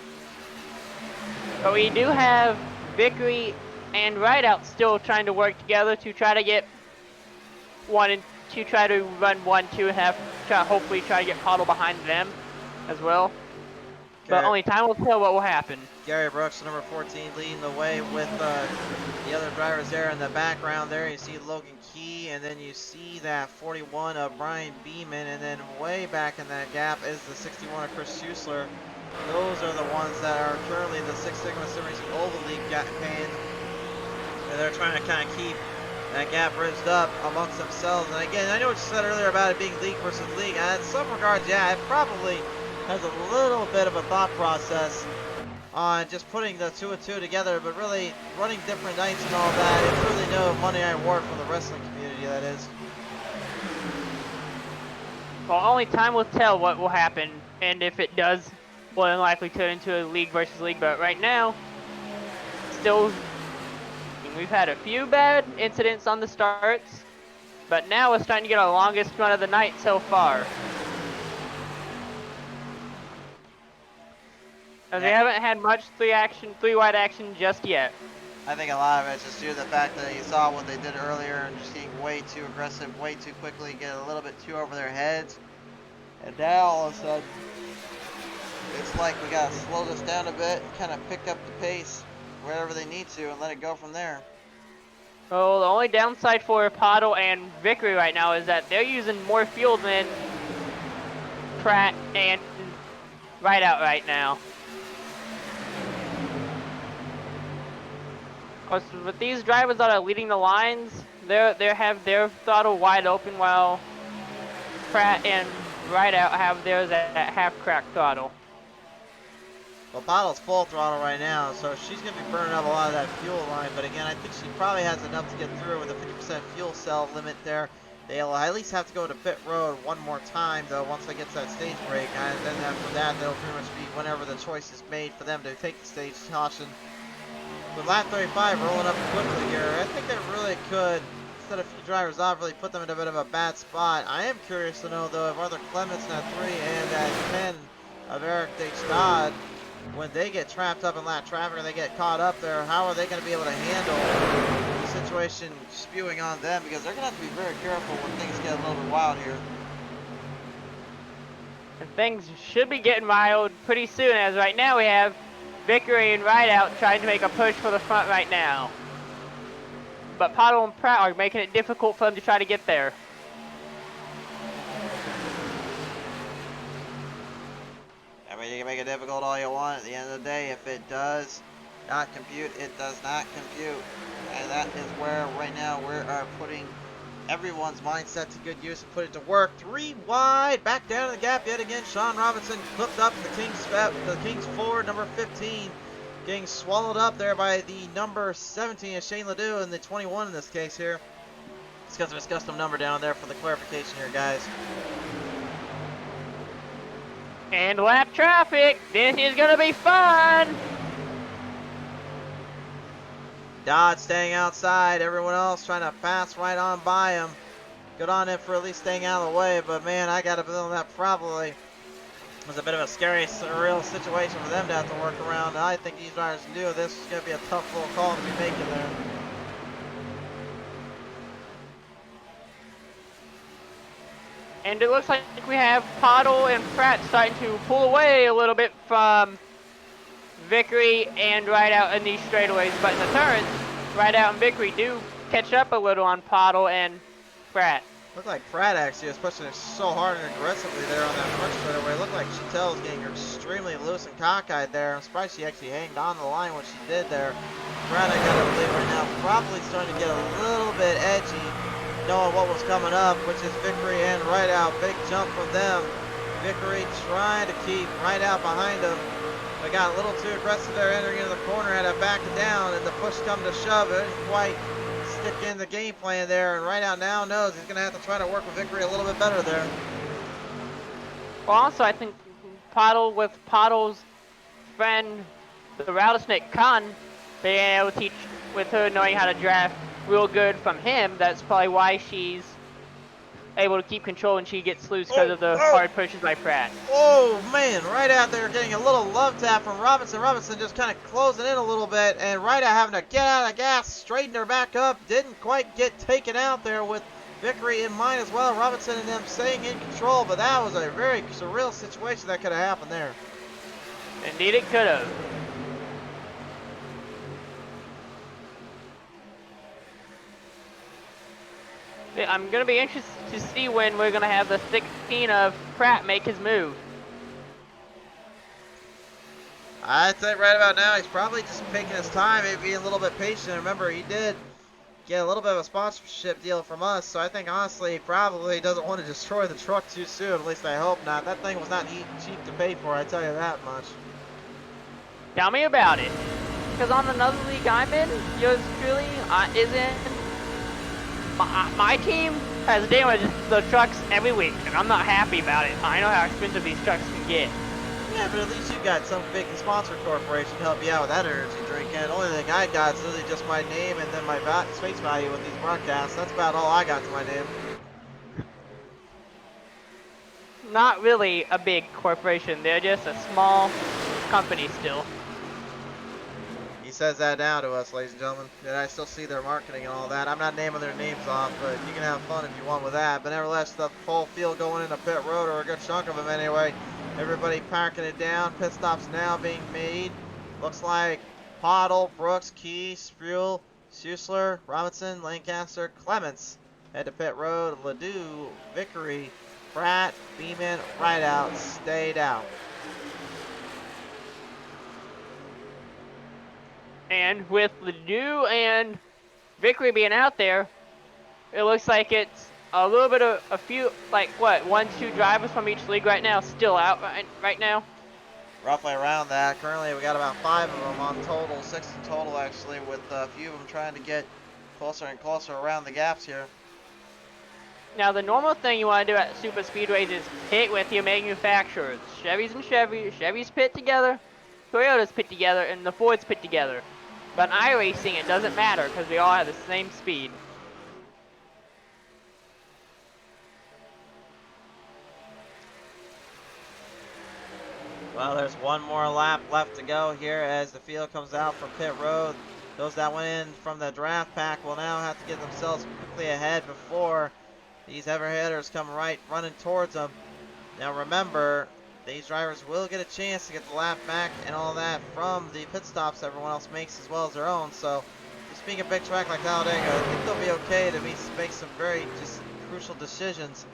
But we do have Vickery and Rideout still trying to work together to try to get try to run 1, 2, and hopefully try to get Pottle behind them as well. But only time will tell what will happen. Gary Brooks, number 14, leading the way with the other drivers there in the background there. You see Logan Key, and then you see that 41 of Brian Beeman, and then way back in that gap is the 61 of Chris Schuessler. Those are the ones that are currently the Six Sigma Sim Racing Oval League campaign. And they're trying to kind of keep that gap bridged up amongst themselves. And again, I know what you said earlier about it being league versus league. And in some regards, yeah, it probably has a little bit of a thought process on just putting the 2 and 2 together, but really running different nights and all that. It's really no Monday Night War from the wrestling community, that is. Well, only time will tell what will happen, and if it does, will unlikely turn into a league versus league. But right now, still, we've had a few bad incidents on the starts, but now we're starting to get our longest run of the night so far. As we haven't had much three-wide action just yet. I think a lot of it's just due to the fact that you saw what they did earlier and just getting way too aggressive, way too quickly, get a little bit too over their heads. And now all of a sudden, it's like we gotta slow this down a bit and kind of pick up the pace wherever they need to and let it go from there. Well, the only downside for Pottle and Vickery right now is that they're using more fuel than Pratt and Rideout right now. Of course, with these drivers that are leading the lines, they have their throttle wide open while Pratt and Rideout have theirs at half-cracked throttle. Well, Bottle's full throttle right now, so she's going to be burning up a lot of that fuel line. But again, I think she probably has enough to get through with a 50% fuel cell limit there. They'll at least have to go to pit road one more time, though, once they get to that stage break. And then after that, they'll pretty much be whenever the choice is made for them to take the stage caution. With lap 35 rolling up quickly here, I think they really could set a few drivers off, really put them in a bit of a bad spot. I am curious to know, though, if Arthur Clements in that 3 and that 10 of Eric H. Dodd, when they get trapped up in lap traffic or they get caught up there, how are they going to be able to handle the situation spewing on them? Because they're going to have to be very careful when things get a little bit wild here. And things should be getting wild pretty soon, as right now we have Vickery and Rideout trying to make a push for the front right now. But Pottle and Pratt are making it difficult for them to try to get there. I mean, you can make it difficult all you want. At the end of the day, if it does not compute, it does not compute. And that is where right now we are putting everyone's mindset to good use and put it to work. 3 wide, back down to the gap yet again. Sean Robinson clipped up the King's Ford, number 15, getting swallowed up there by the number 17 of Shane Ledoux, and the 21 in this case here. It's because of his custom number down there for the clarification here, guys. And lap traffic, this is gonna be fun! Dodd staying outside, everyone else trying to pass right on by him. Good on him for at least staying out of the way, but man, I got a feeling that probably was a bit of a scary, surreal situation for them to have to work around. I think these drivers knew this was going to be a tough little call to be making there. And it looks like we have Pottle and Pratt starting to pull away a little bit from Vickery and Rideout in these straightaways, but in the turns, Rideout and Vickery do catch up a little on Pottle and Pratt. Looked like Pratt actually was pushing it so hard and aggressively there on that first straightaway. It looked like Chantel was getting extremely loose and cockeyed there. I'm surprised she actually hanged on to the line when she did there. Pratt, I gotta believe right now, probably starting to get a little bit edgy, knowing what was coming up, which is Vickery and Rideout. Big jump from them. Vickery trying to keep Rideout behind him. They got a little too aggressive there entering into the corner, had to back it down, and the push come to shove. It didn't quite stick in the game plan there, and Rideout now knows he's going to have to try to work with Vickery a little bit better there. Well, also, I think Pottle, with Pottle's friend, the rattlesnake Khan, being able to teach, with her knowing how to draft real good from him, that's probably why she's able to keep control and she gets loose because of the hard pushes by Pratt. Oh man, Rideout there getting a little love tap from Robinson. Robinson just kind of closing in a little bit, and Rideout having to get out of the gas, straighten her back up. Didn't quite get taken out there with Vickery in mind as well. Robinson and them staying in control, but that was a very surreal situation that could have happened there. Indeed it could have. I'm going to be interested to see when we're going to have the 16 of Pratt make his move. I'd say right about now he's probably just taking his time, maybe being a little bit patient. Remember, he did get a little bit of a sponsorship deal from us, so I think honestly he probably doesn't want to destroy the truck too soon. At least I hope not. That thing was not cheap to pay for, I tell you that much. Tell me about it. Because on another league I'm in, yours truly isn't. My team has damaged the trucks every week, and I'm not happy about it. I know how expensive these trucks can get. Yeah, but at least you got some big sponsor corporation to help you out with that energy drink. And the only thing I got is really just my name and then my space value with these broadcasts. That's about all I got to my name. Not really a big corporation. They're just a small company still. He says that now to us, ladies and gentlemen. And I still see their marketing and all that. I'm not naming their names off, but you can have fun if you want with that. But nevertheless, the full field going into pit road, or a good chunk of them anyway. Everybody parking it down. Pit stops now being made. Looks like Pottle, Brooks, Key, Sproul, Schuessler, Robinson, Lancaster, Clements head to pit road. Ledoux, Vickery, Pratt, Beeman, Rideout stayed out. And with Ledoux and Vickery being out there, it looks like it's a little bit of a few, like what, 1-2 drivers from each league right now still out right now. Roughly around that. Currently we got about 5 of them on total, 6 in total actually, with a few of them trying to get closer and closer around the gaps here. Now the normal thing you want to do at super speedways is pit with your manufacturers. Chevys and Chevys pit together, Toyotas pit together, and the Fords pit together. But in iRacing it doesn't matter because we all have the same speed. Well, there's one more lap left to go here as the field comes out from pit road. Those that went in from the draft pack will now have to get themselves quickly ahead before these heavy hitters come running towards them. Now remember, these drivers will get a chance to get the lap back and all that from the pit stops everyone else makes as well as their own. So, just being a big track like Talladega, I think they'll be okay to make some very just crucial decisions.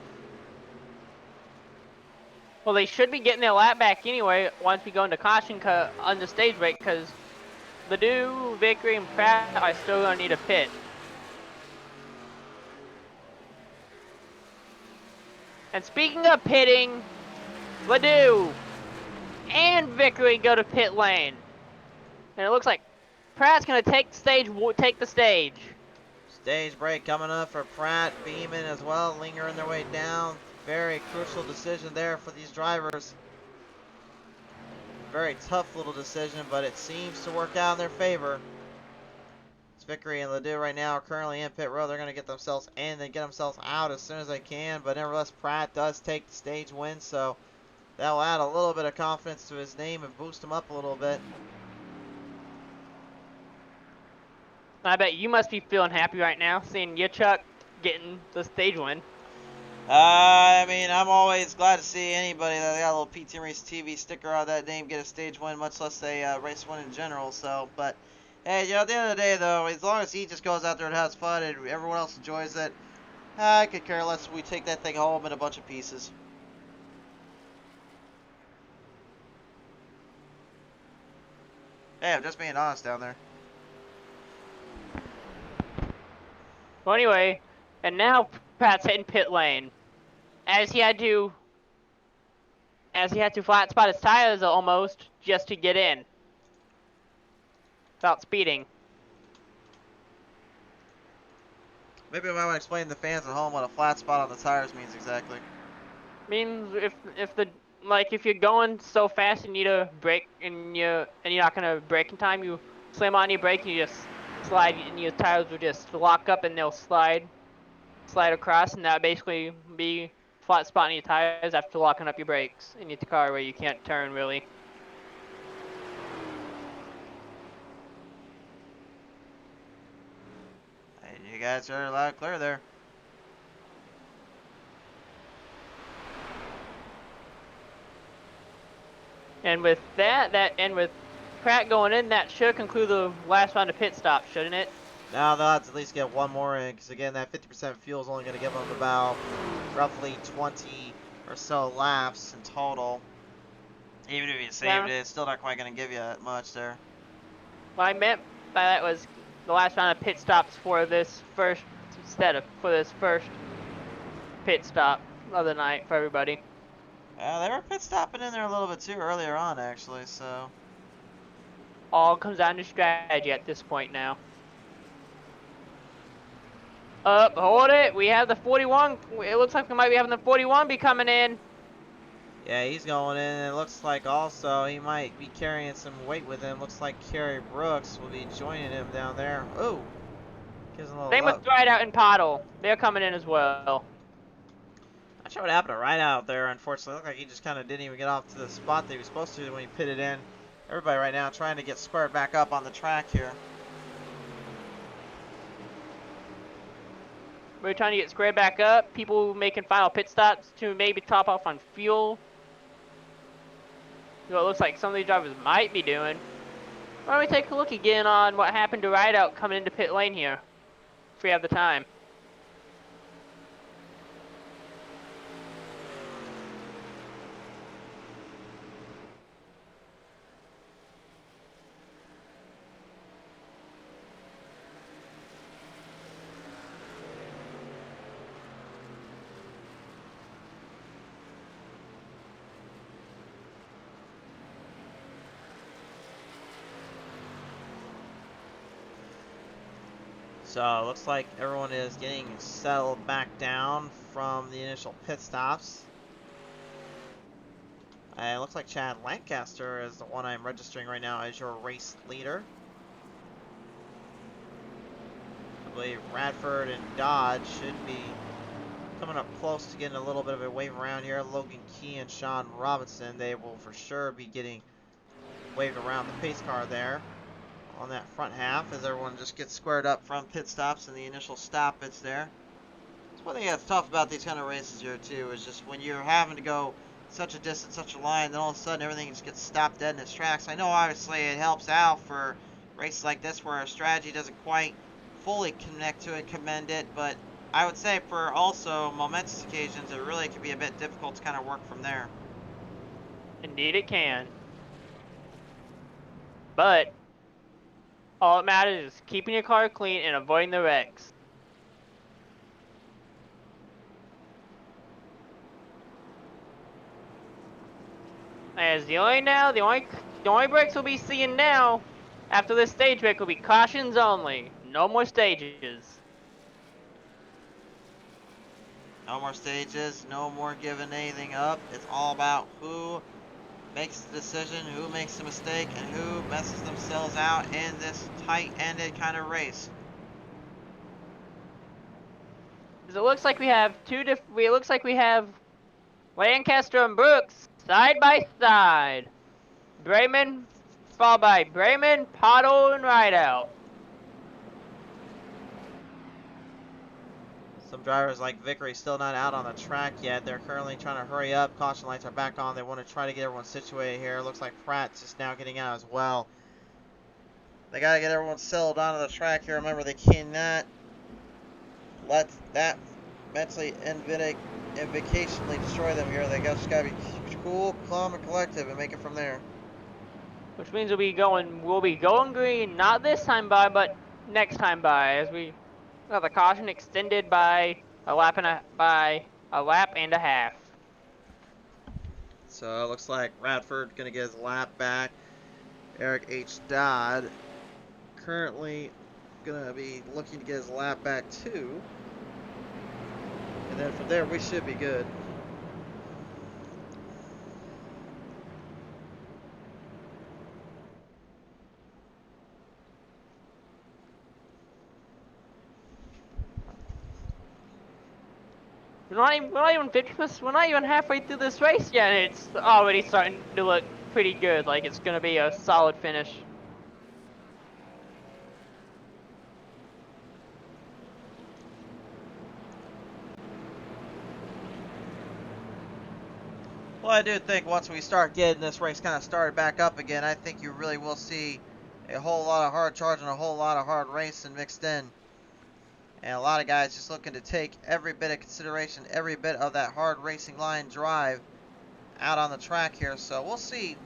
Well, they should be getting their lap back anyway once we go into caution on the stage break because Ledoux, Vickery, and Pratt are still going to need a pit. And speaking of pitting, Ledoux and Vickery go to pit lane. And it looks like Pratt's going to take the stage. Stage break coming up for Pratt, Beeman as well, lingering their way down. Very crucial decision there for these drivers. Very tough little decision, but it seems to work out in their favor. It's Vickery and Ledoux right now are currently in pit road. They're going to get themselves in and get themselves out as soon as they can. But nevertheless, Pratt does take the stage win, so that will add a little bit of confidence to his name and boost him up a little bit. I bet you must be feeling happy right now, seeing your truck getting the stage win. I mean, I'm always glad to see anybody that got a little PT Race TV sticker on that name get a stage win, much less a race win in general. So, but hey, at the end of the day, though, as long as he just goes out there and has fun and everyone else enjoys it, I could care less if we take that thing home in a bunch of pieces. Hey, I'm just being honest down there. Well, anyway, and now Pat's hitting pit lane, as he had to flat spot his tires almost just to get in, without speeding. Maybe I might want to explain to the fans at home what a flat spot on the tires means exactly. Means if you're going so fast and you need a brake and you're not gonna brake in time, you slam on your brake and you just slide and your tires will just lock up and they'll slide across, and that basically be flat spot on your tires after locking up your brakes in your car where you can't turn really. Hey, you guys are loud and clear there. And with and with Pratt going in, that should conclude the last round of pit stops, shouldn't it? Now they'll have to at least get one more in, because again, that 50% fuel is only going to give them about roughly 20 or so laps in total. Even if you saved it, it's still not quite going to give you that much there. What I meant by that was the last round of pit stops for this first pit stop of the night for everybody. They were pit stopping in there a little bit too earlier on, actually, so. All comes down to strategy at this point now. Hold it. We have the 41. It looks like we might be having the 41 be coming in. Yeah, he's going in, and it looks like also he might be carrying some weight with him. Looks like Kerry Brooks will be joining him down there. Oh, gives him a little Same with Rideout and Poddle. They're coming in as well. Not sure what happened to Rideout there, unfortunately. Looked like he just kind of didn't even get off to the spot that he was supposed to when he pitted in. Everybody right now trying to get squared back up on the track here. We're trying to get squared back up. People making final pit stops to maybe top off on fuel. What it looks like some of these drivers might be doing. Why don't we take a look again on what happened to Rideout coming into pit lane here, if we have the time. So it looks like everyone is getting settled back down from the initial pit stops. It looks like Chad Lancaster is the one I'm registering right now as your race leader. I believe Radford and Dodge should be coming up close to getting a little bit of a wave around here. Logan Key and Sean Robinson, they will for sure be getting waved around the pace car there on that front half as everyone just gets squared up from pit stops and the initial stoppage there. That's one thing that's tough about these kind of races here too, is just when you're having to go such a distance, such a line, then all of a sudden everything just gets stopped dead in its tracks. I know obviously it helps out for races like this where our strategy doesn't quite fully connect to it, commend it, but I would say for also momentous occasions it really can be a bit difficult to kind of work from there. Indeed it can. But all that matters is keeping your car clean and avoiding the wrecks. As the only breaks we'll be seeing now after this stage break will be cautions only. No more stages. No more stages, no more giving anything up. It's all about who makes the decision, who makes the mistake, and who messes themselves out in this tight-ended kind of race. It looks like we have Lancaster and Brooks side by side. Brayman followed by Brayman, Pottle, and Rideout. Some drivers like Vickery still not out on the track yet. They're currently trying to hurry up. Caution lights are back on. They want to try to get everyone situated here. Looks like Pratt's just now getting out as well. They got to get everyone settled onto the track here. Remember, they cannot let that mentally and vacationally destroy them here. They just got to be cool, calm, and collective and make it from there. Which means we'll be going green, not this time by, but next time by, as we have the caution extended by a lap and a half. So it looks like Radford going to get his lap back. Eric H. Dodd currently going to be looking to get his lap back too. And then from there, we should be good. We're not even 50%. We're not even halfway through this race yet, and it's already starting to look pretty good. Like it's gonna be a solid finish. Well, I do think once we start getting this race kind of started back up again, I think you really will see a whole lot of hard charging, a whole lot of hard racing mixed in. And a lot of guys just looking to take every bit of consideration, every bit of that hard racing line drive out on the track here. So we'll see.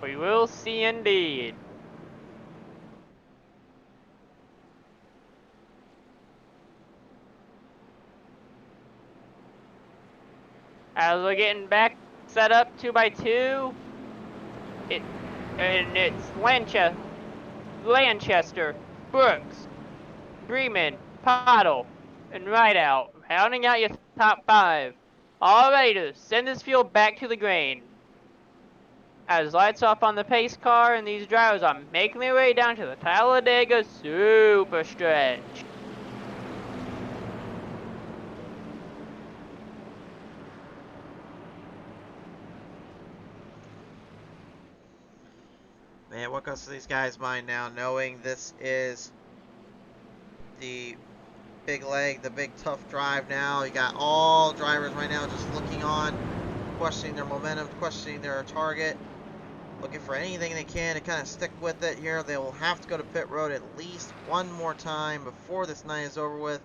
We will see indeed. As we're getting back set up 2x2, it's Lanchester, Brooks, Bremen, Pottle, and Rideout, rounding out your top 5. All ready to send this field back to the green. As lights off on the pace car, and these drivers are making their way down to the Talladega Super Stretch. Man, what goes through these guys' mind now, knowing this is the big leg, the big tough drive now. You got all drivers right now just looking on, questioning their momentum, questioning their target, looking for anything they can to kind of stick with it here. They will have to go to pit road at least one more time before this night is over with.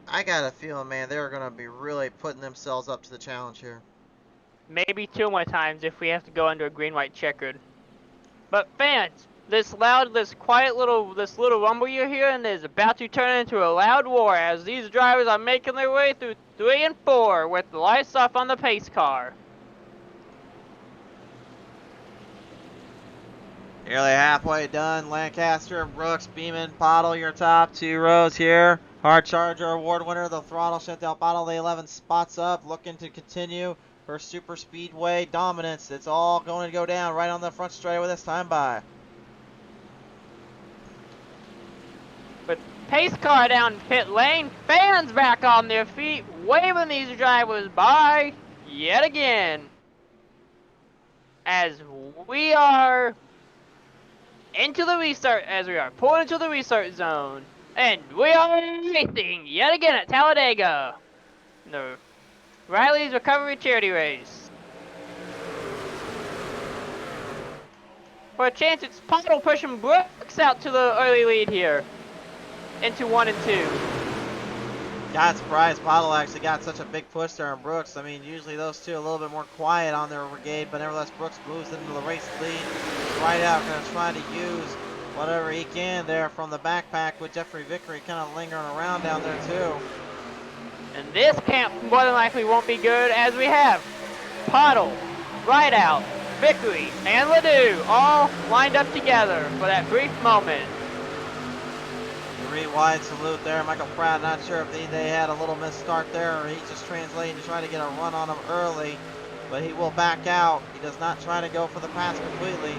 I got a feeling, man, they're going to be really putting themselves up to the challenge here. Maybe 2 more times if we have to go under a green-white checkered. But fans, this little rumble you hear and is about to turn into a loud war as these drivers are making their way through 3 and 4 with the lights off on the pace car. Nearly halfway done. Lancaster, Brooks, Beeman, Pottle, your top 2 rows here. Hard Charger Award winner, the Throttle, Chantel Pottle, the 11 spots up, looking to continue her super speedway dominance. It's all going to go down right on the front straightaway this time by. With pace car down pit lane, fans back on their feet, waving these drivers by yet again. As we are pulling into the restart zone. And we are racing yet again at Talladega. The Riley's Recovery Charity Race. For a chance, it's Pottle pushing Brooks out to the early lead here. Into 1 and 2. Got surprised Pottle actually got such a big push there on Brooks. I mean, usually those two are a little bit more quiet on their brigade, but nevertheless, Brooks moves into the race lead. Rideout going to try to use whatever he can there from the backpack with Jeffrey Vickery kind of lingering around down there too. And this camp more than likely won't be good as we have Pottle, Rideout, Vickery, and Ledoux all lined up together for that brief moment. 3 wide salute there. Michael Pratt, not sure if they had a little misstart there or he's just translating to try to get a run on him early, but he will back out. He does not try to go for the pass completely.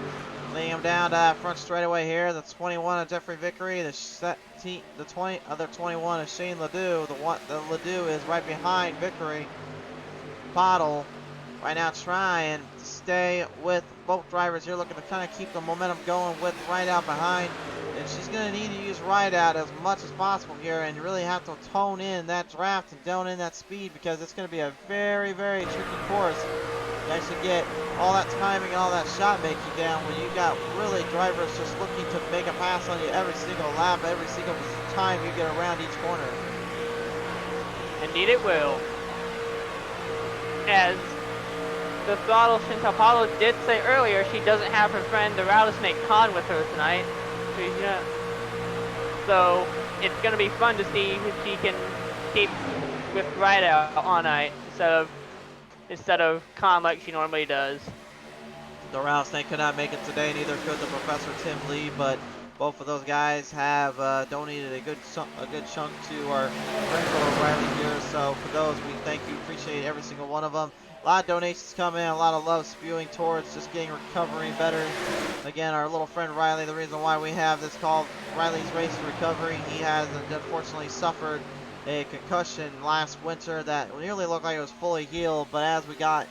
Laying him down to that front straightaway here. The 21 of Jeffrey Vickery. The 21 of Shane Ledoux. The Ledoux is right behind Vickery. Pottle right now trying to stay with both drivers here, looking to kind of keep the momentum going with Rideout behind. And she's going to need to use Rideout as much as possible here and really have to tone in that draft and tone in that speed because it's going to be a very, very tricky course to actually get all that timing and all that shot making down when you got really drivers just looking to make a pass on you every single lap, every single time you get around each corner. Indeed it will. As the Throttle Shinta Apollo did say earlier, she doesn't have her friend the Rattlesnake Khan with her tonight. So it's going to be fun to see if she can keep with Rideout all night instead of Khan like she normally does. The Rattlesnake could not make it today, neither could the Professor Tim Lee, but both of those guys have donated a good chunk to our Rental O'Reilly here. So for those, we thank you, appreciate every single one of them. A lot of donations coming in, a lot of love spewing towards just getting recovery better. Again, our little friend Riley, the reason why we have this called Riley's Race to Recovery, he has unfortunately suffered a concussion last winter that nearly looked like it was fully healed, but as we got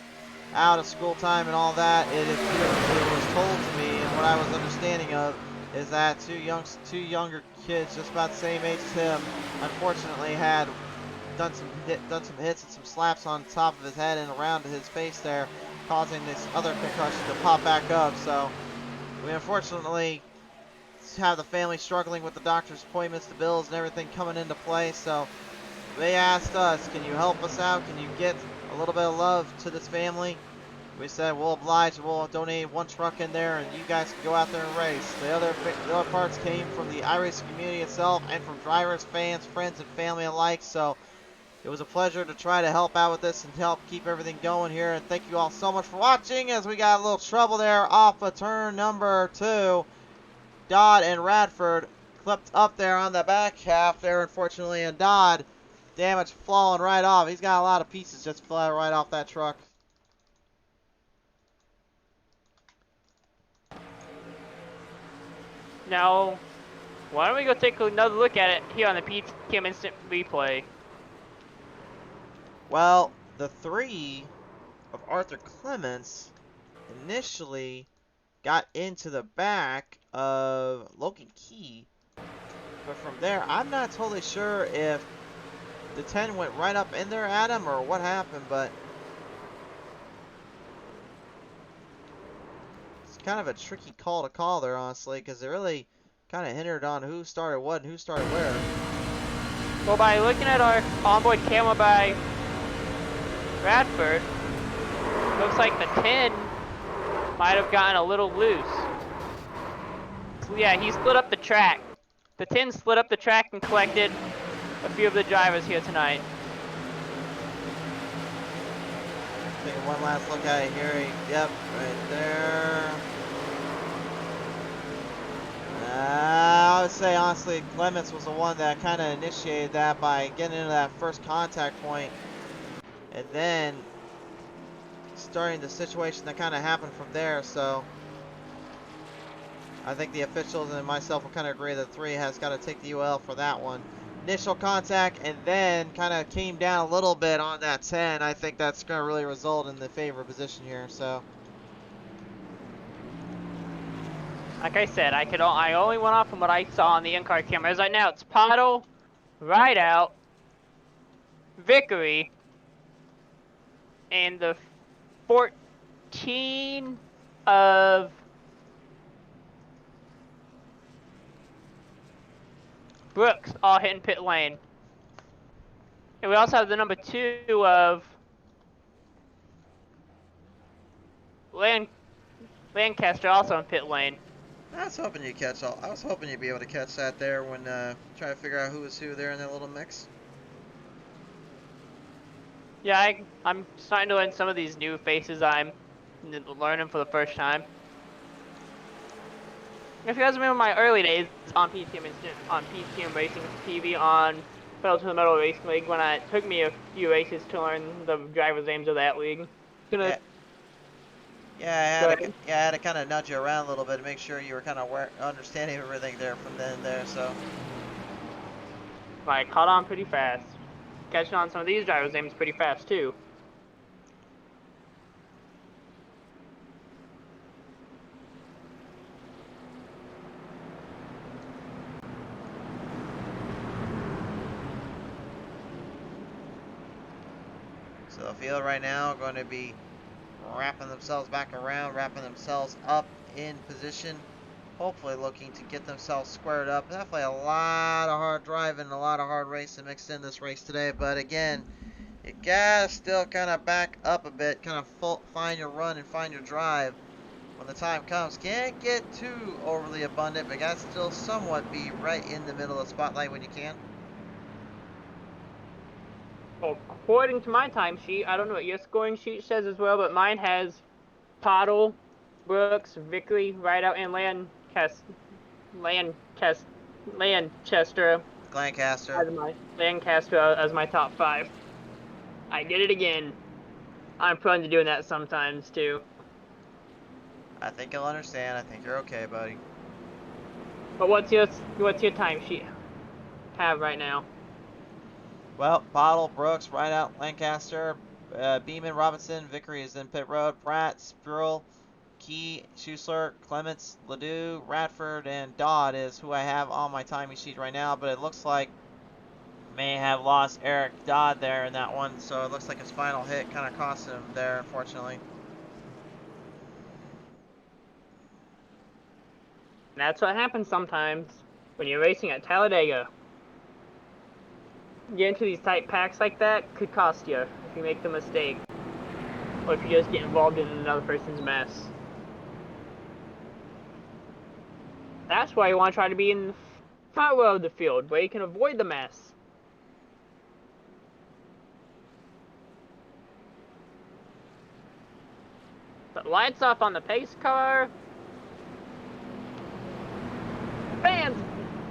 out of school time and all that, it was told to me, and what I was understanding of, is that two younger kids just about the same age as him, unfortunately had done some hits and some slaps on top of his head and around his face there, causing this other concussion to pop back up. So we unfortunately have the family struggling with the doctor's appointments, the bills, and everything coming into play. So they asked us, can you help us out? Can you get a little bit of love to this family? We said we'll oblige, we'll donate one truck in there and you guys can go out there and race. The other parts came from the iRacing community itself and from drivers, fans, friends, and family alike. So it was a pleasure to try to help out with this and help keep everything going here. And thank you all so much for watching as we got a little trouble there off of turn number 2. Dodd and Radford clipped up there on the back half there, unfortunately, and Dodd damage falling right off. He's got a lot of pieces just fly right off that truck. Now, why don't we go take another look at it here on the PTM Instant Replay. Well, the 3 of Arthur Clements initially got into the back of Logan Key, but from there, I'm not totally sure if the 10 went right up in there at him or what happened, but it's kind of a tricky call to call there, honestly, because it really kind of hindered on who started what and who started where. Well, by looking at our onboard camera by Radford, looks like the 10 might have gotten a little loose. So yeah, he split up the track. The 10 split up the track and collected a few of the drivers here tonight. Taking one last look at it here. Yep, right there. I would say, honestly, Clements was the one that kind of initiated that by getting into that first contact point and then starting the situation that kind of happened from there. So I think the officials and myself will kind of agree that 3 has got to take the UL for that one. Initial contact and then kind of came down a little bit on that 10. I think that's going to really result in the favor position here. So Like I said, I only went off from what I saw on the in-car cameras. Right now, it's Paddle, Rideout, Vickery, and the 14 of Brooks all hitting pit lane. And we also have the number 2 of Lancaster also in pit lane. I was hoping you'd catch all. I was hoping you'd be able to catch that there when trying to figure out who was who there in that little mix. Yeah, I'm starting to learn some of these new faces I'm learning for the first time. If you guys remember my early days on PTM Racing TV on Pedal to the Metal Racing League, when it took me a few races to learn the drivers' names of that league. Yeah, I had to kind of nudge you around a little bit to make sure you were kind of understanding everything there from then and there. So I caught on pretty fast. Catching on some of these drivers' names pretty fast too. So the field right now going to be wrapping themselves back around, wrapping themselves up in position, hopefully looking to get themselves squared up. Definitely a lot of hard driving, a lot of hard racing mixed in this race today, but again, you gotta still kind of back up a bit, kind of find your run and find your drive when the time comes. Can't get too overly abundant, but gotta still somewhat be right in the middle of the spotlight when you can. According to my timesheet, I don't know what your scoring sheet says as well, but mine has Pottle, Brooks, Vickery, Rideout, and Lancaster as my top 5. I did it again. I'm prone to doing that sometimes too. I think you'll understand. I think you're okay, buddy. But what's your timesheet have right now? Well, Bottle, Brooks, Rideout, Lancaster, Beeman, Robinson, Vickery is in pit road, Pratt, Spruill, Key, Schusler, Clements, Ledoux, Radford, and Dodd is who I have on my timing sheet right now, but it looks like may have lost Eric Dodd there in that one, so it looks like his final hit kind of cost him there, unfortunately. And that's what happens sometimes when you're racing at Talladega. Get into these tight packs like that could cost you if you make the mistake, or if you just get involved in another person's mess. That's why you want to try to be in the front row of the field, where you can avoid the mess. But lights off on the pace car. Fans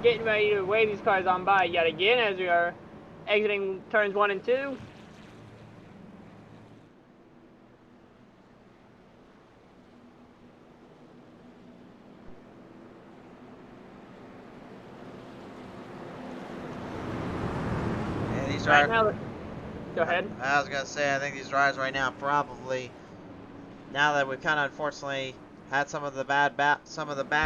getting ready to wave these cars on by yet again as we are exiting turns 1 and 2. Yeah, these Right are. now, go ahead. I was gonna say, I think these drivers right now probably, now that we've kind of unfortunately had some of the bad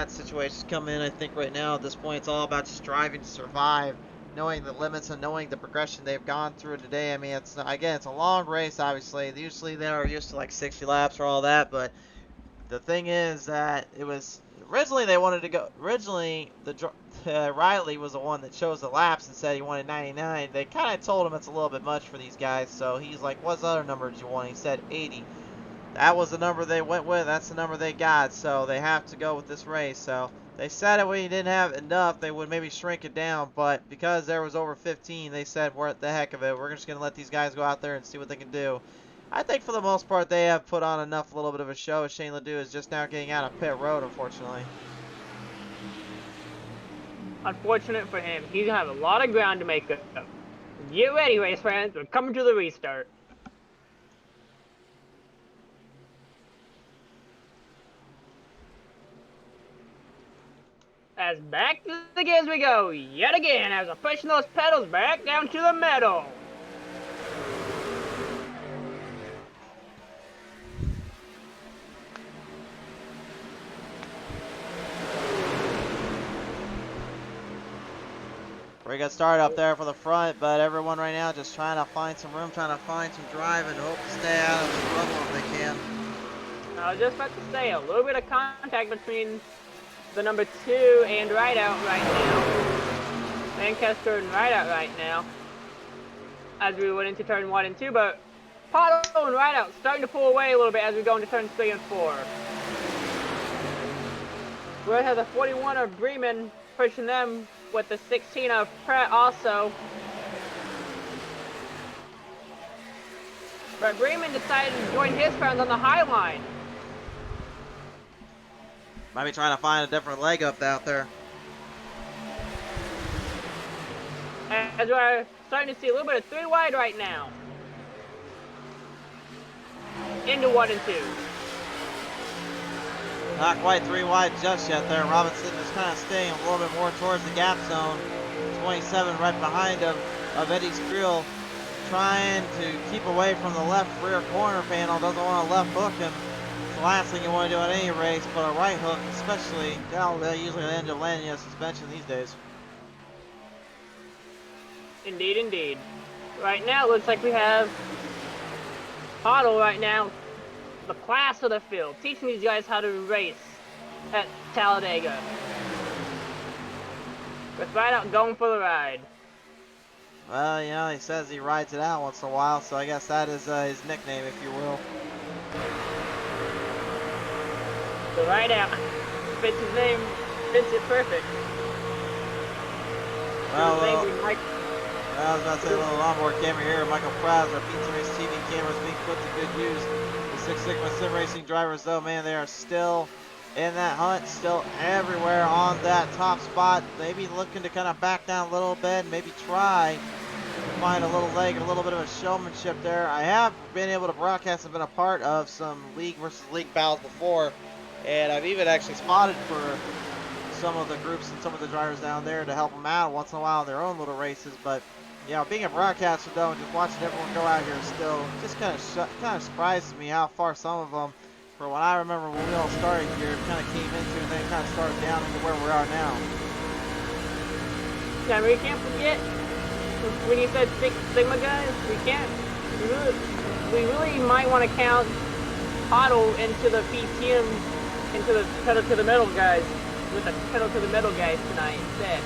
situations come in, I think right now at this point it's all about just driving to survive, knowing the limits and knowing the progression they've gone through today. I mean, it's a long race, obviously. Usually they're used to like 60 laps or all that, but the thing is that it was originally they wanted to go. Originally, Riley was the one that chose the laps and said he wanted 99. They kind of told him it's a little bit much for these guys, so he's like, "What's the other number did you want?" He said 80. That was the number they went with. That's the number they got, so they have to go with this race. So they said that when you didn't have enough, they would maybe shrink it down, but because there was over 15, they said, we're at the heck of it. We're just going to let these guys go out there and see what they can do. I think for the most part, they have put on enough, a little bit of a show. Shane Ledoux is just now getting out of pit road, unfortunately. Unfortunate for him. He's going to have a lot of ground to make up. Get ready, race fans. We're coming to the restart. As back to the gears we go, yet again, as we're pushing those pedals back down to the metal. We got started up there for the front, but everyone right now just trying to find some room, trying to find some drive, and hope to stay out of the trouble if they can. I was just about to say, a little bit of contact between the number 2 and Rideout right now. Lancaster and Rideout right now. As we went into turn 1 and 2, but Pottle and Rideout starting to pull away a little bit as we go into turns 3 and 4. We have the 41 of Bremen pushing them with the 16 of Pratt also. But Bremen decided to join his friends on the high line. Might be trying to find a different leg up out there. As we're starting to see a little bit of 3 wide right now. Into 1 and 2. Not quite 3 wide just yet there. Robinson is kind of staying a little bit more towards the gap zone. 27 right behind of Eddie Spruill, trying to keep away from the left rear corner panel. Doesn't want to left hook him. It's the last thing you want to do in any race, but a right hook especially, they usually end up landing in a suspension these days. Indeed, indeed. Right now it looks like we have Otto right now, the class of the field, teaching these guys how to race at Talladega. With right out going for the ride. Well, you know, he says he rides it out once in a while, so I guess that is his nickname, if you will. The ride out fits his name, fits it perfect. Well, His name would Mike. I was about to say a little onboard camera here. Michael Praz, our Pizza Race TV cameras being put to good use. The Six Sigma Sim Racing drivers, though, man, they are still in that hunt, still everywhere on that top spot. Maybe looking to kind of back down a little bit, maybe try to find a little leg, a little bit of a showmanship there. I have been able to broadcast and been a part of some league versus league battles before, and I've even actually spotted for some of the groups and some of the drivers down there to help them out once in a while in their own little races. But you know, being a broadcaster though, and just watching everyone go out here still, just kind of surprises me how far some of them, for when I remember when we all started here, kind of came into and then kind of started down into where we are now. Yeah, we can't forget when you said Six Sigma guys. We really might want to count Otto into the PTM, into the pedal to the metal guys, with the pedal to the metal guys tonight instead.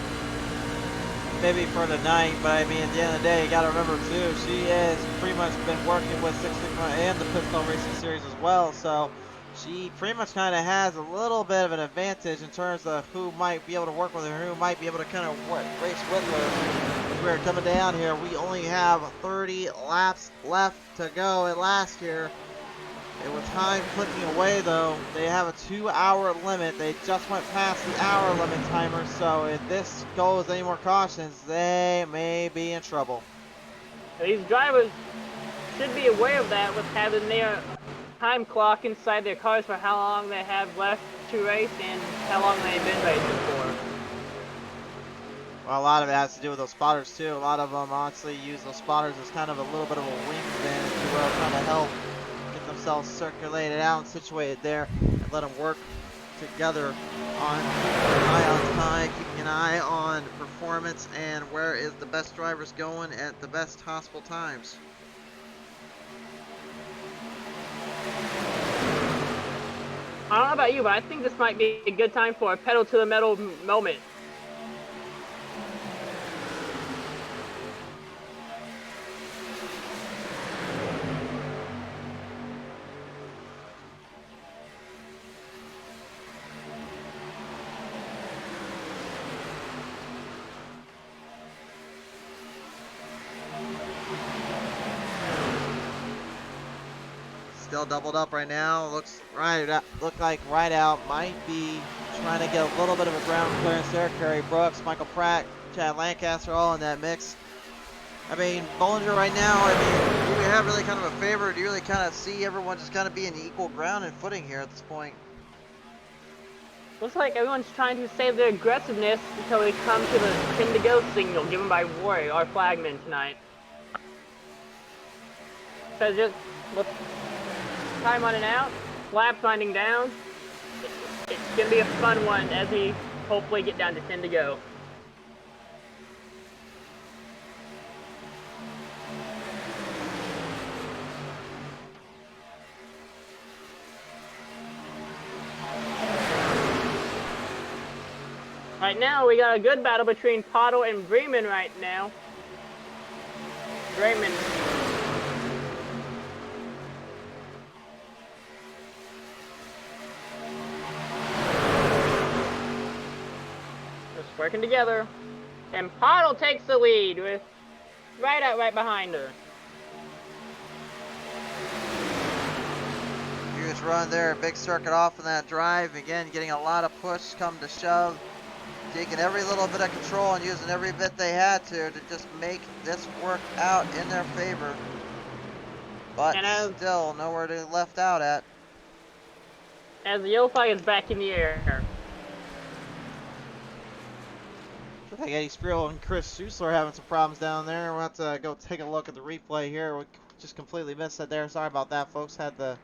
Maybe for tonight, but I mean, at the end of the day, you got to remember too, she has pretty much been working with Six Sigma and the Pitstone Racing Series as well, so she pretty much kind of has a little bit of an advantage in terms of who might be able to work with her, who might be able to kind of race with her. As we're coming down here, we only have 30 laps left to go at last year. And with time clicking away though, they have a 2-hour limit. They just went past the hour limit timer, so if this goes any more cautions, they may be in trouble. These drivers should be aware of that with having their time clock inside their cars for how long they have left to race and how long they've been racing for. Well, a lot of it has to do with those spotters too. A lot of them honestly use those spotters as kind of a little bit of a wingspan, if you will, trying to help themselves circulated out and situated there and let them work together on keeping an eye on time, keeping an eye on performance, and where is the best drivers going at the best possible times. I don't know about you, but I think this might be a good time for a pedal to the metal moment. Still doubled up right now. Looks like right out might be trying to get a little bit of a ground clearance there. Kerry Brooks, Michael Pratt, Chad Lancaster all in that mix. I mean, Bollinger right now, I mean, do we have really kind of a favor? Do you really kind of see everyone just kind of being equal ground and footing here at this point? Looks like everyone's trying to save their aggressiveness until we come to the 10 to go signal given by Roy, our flagman tonight. So just look. Time running out, lap winding down. It's gonna be a fun one as we hopefully get down to 10 to go. Right now, we got a good battle between Potto and Bremen right now. Bremen. Working together, and Potto takes the lead with right out right behind her. Huge run there, big circuit off in that drive. Again, getting a lot of push, come to shove, taking every little bit of control and using every bit they had to just make this work out in their favor. But still, nowhere to left out at. As the yellow flag is back in the air. I think Eddie Spriel and Chris Schuessler are having some problems down there. We'll have to go take a look at the replay here. We just completely missed it there. Sorry about that, folks. Had the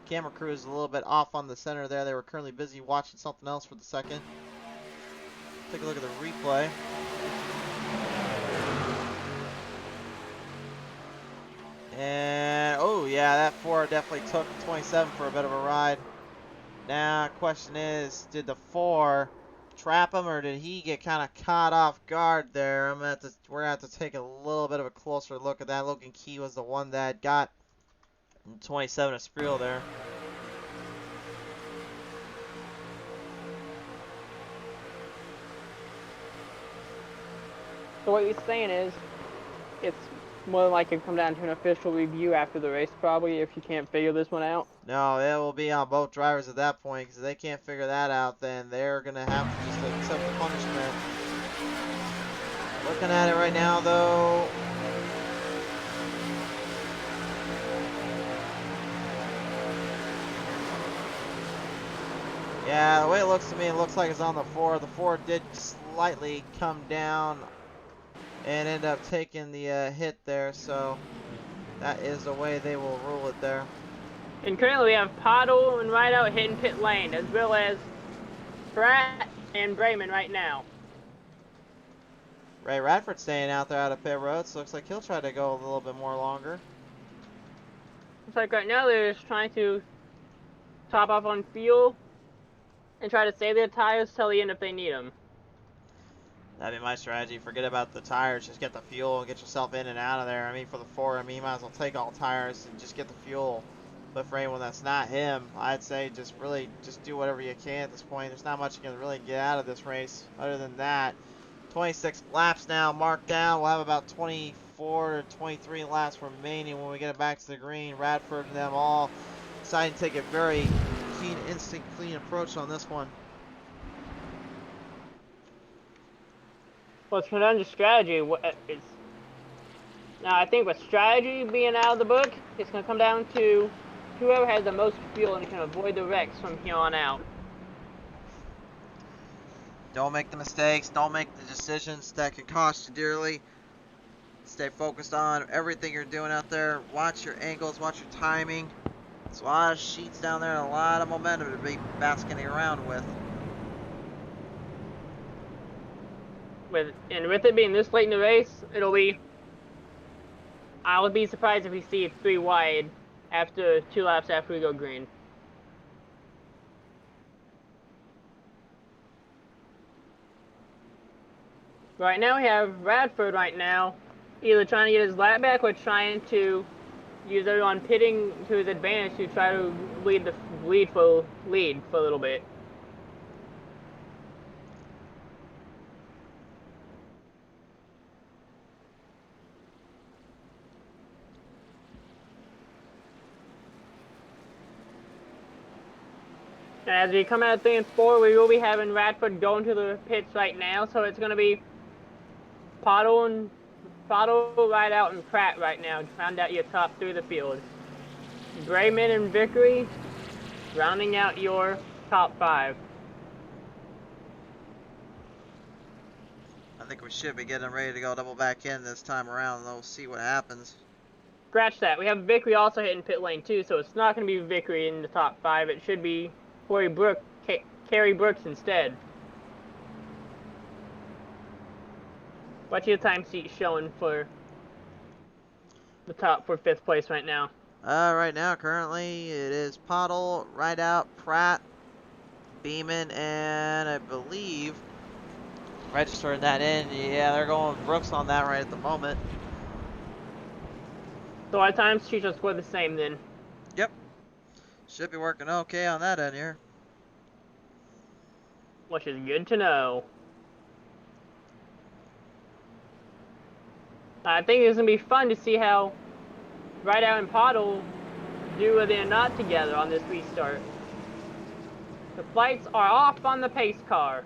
camera crews a little bit off on the center there. They were currently busy watching something else for the second. Take a look at the replay. And, oh, yeah, that 4 definitely took 27 for a bit of a ride. Now, question is, did the 4 trap him, or did he get kind of caught off guard there? We're gonna have to take a little bit of a closer look at that. Logan Key was the one that got 27 of Spreel there. So what you're saying is, it's more than likely to come down to an official review after the race, probably, if you can't figure this one out. No, it will be on both drivers at that point, because if they can't figure that out, then they're going to have to just accept the punishment. Looking at it right now, though. Yeah, the way it looks to me, it looks like it's on the 4. The 4 did slightly come down and end up taking the hit there, so that is the way they will rule it there. And currently we have Pottle and Rideout hitting pit lane, as well as Pratt and Brayman right now. Ray Radford staying out there out of pit road, so looks like he'll try to go a little bit more longer. Looks like right now they're just trying to top off on fuel and try to save their tires till the end if they need them. That'd be my strategy. Forget about the tires. Just get the fuel and get yourself in and out of there. I mean, for the 4, I mean, you might as well take all tires and just get the fuel. But for anyone that's not him, I'd say just really just do whatever you can at this point. There's not much you can really get out of this race other than that. 26 laps now marked down. We'll have about 24 to 23 laps remaining when we get it back to the green. Radford and them all deciding to take a very keen, instinct, clean approach on this one. Well, it's under strategy. Now, I think with strategy being out of the book, it's going to come down to whoever has the most fuel and can avoid the wrecks from here on out. Don't make the mistakes. Don't make the decisions that can cost you dearly. Stay focused on everything you're doing out there. Watch your angles. Watch your timing. There's a lot of sheets down there and a lot of momentum to be basking around with. With it being this late in the race, I would be surprised if we see it 3 wide after 2 laps after we go green. Right now we have Radford right now, either trying to get his lap back or trying to use everyone pitting to his advantage to try to lead for a little bit. As we come out of 3 and 4, we will be having Radford going to the pits right now, so it's going to be Pottle, Rideout, and Pratt right now to round out your top 3 of the field. Brayman and Vickery rounding out your top 5. I think we should be getting ready to go double back in this time around, and we'll see what happens. Scratch that. We have Vickery also hitting pit lane too, so it's not going to be Vickery in the top 5. It should be Kerry Brooks instead. What's your time sheet showing for the top for 5th place right now? Right now, currently, it is Pottle, Rideout, Pratt, Beeman, and I believe registering that in. Yeah, they're going Brooks on that right at the moment. So our time sheets are score the same then. Yep. Should be working okay on that end here. Which is good to know. I think it's going to be fun to see how Rideout and Pottle do when they're not together on this restart. The flights are off on the pace car.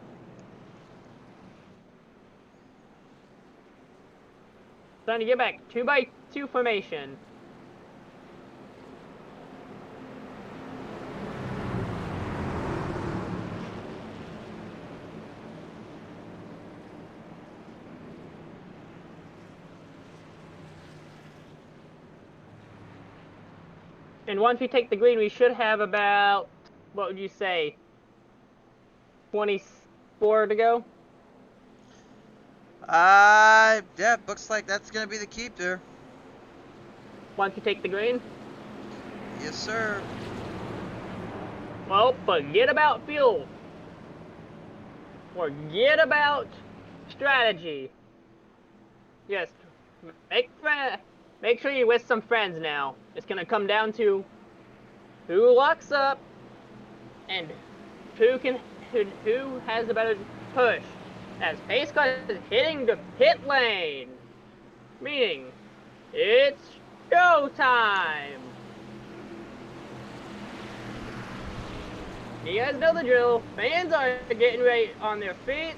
Time to get back 2x2 formation. And once we take the green, we should have about, what would you say, 24 to go? Yeah, looks like that's going to be the keep there. Once we take the green? Yes, sir. Well, forget about fuel. Forget about strategy. Just make sure you're with some friends now. It's gonna come down to who locks up and who has the better push. As Pace Car is hitting the pit lane, meaning it's showtime. You guys know the drill. Fans are getting ready on their feet,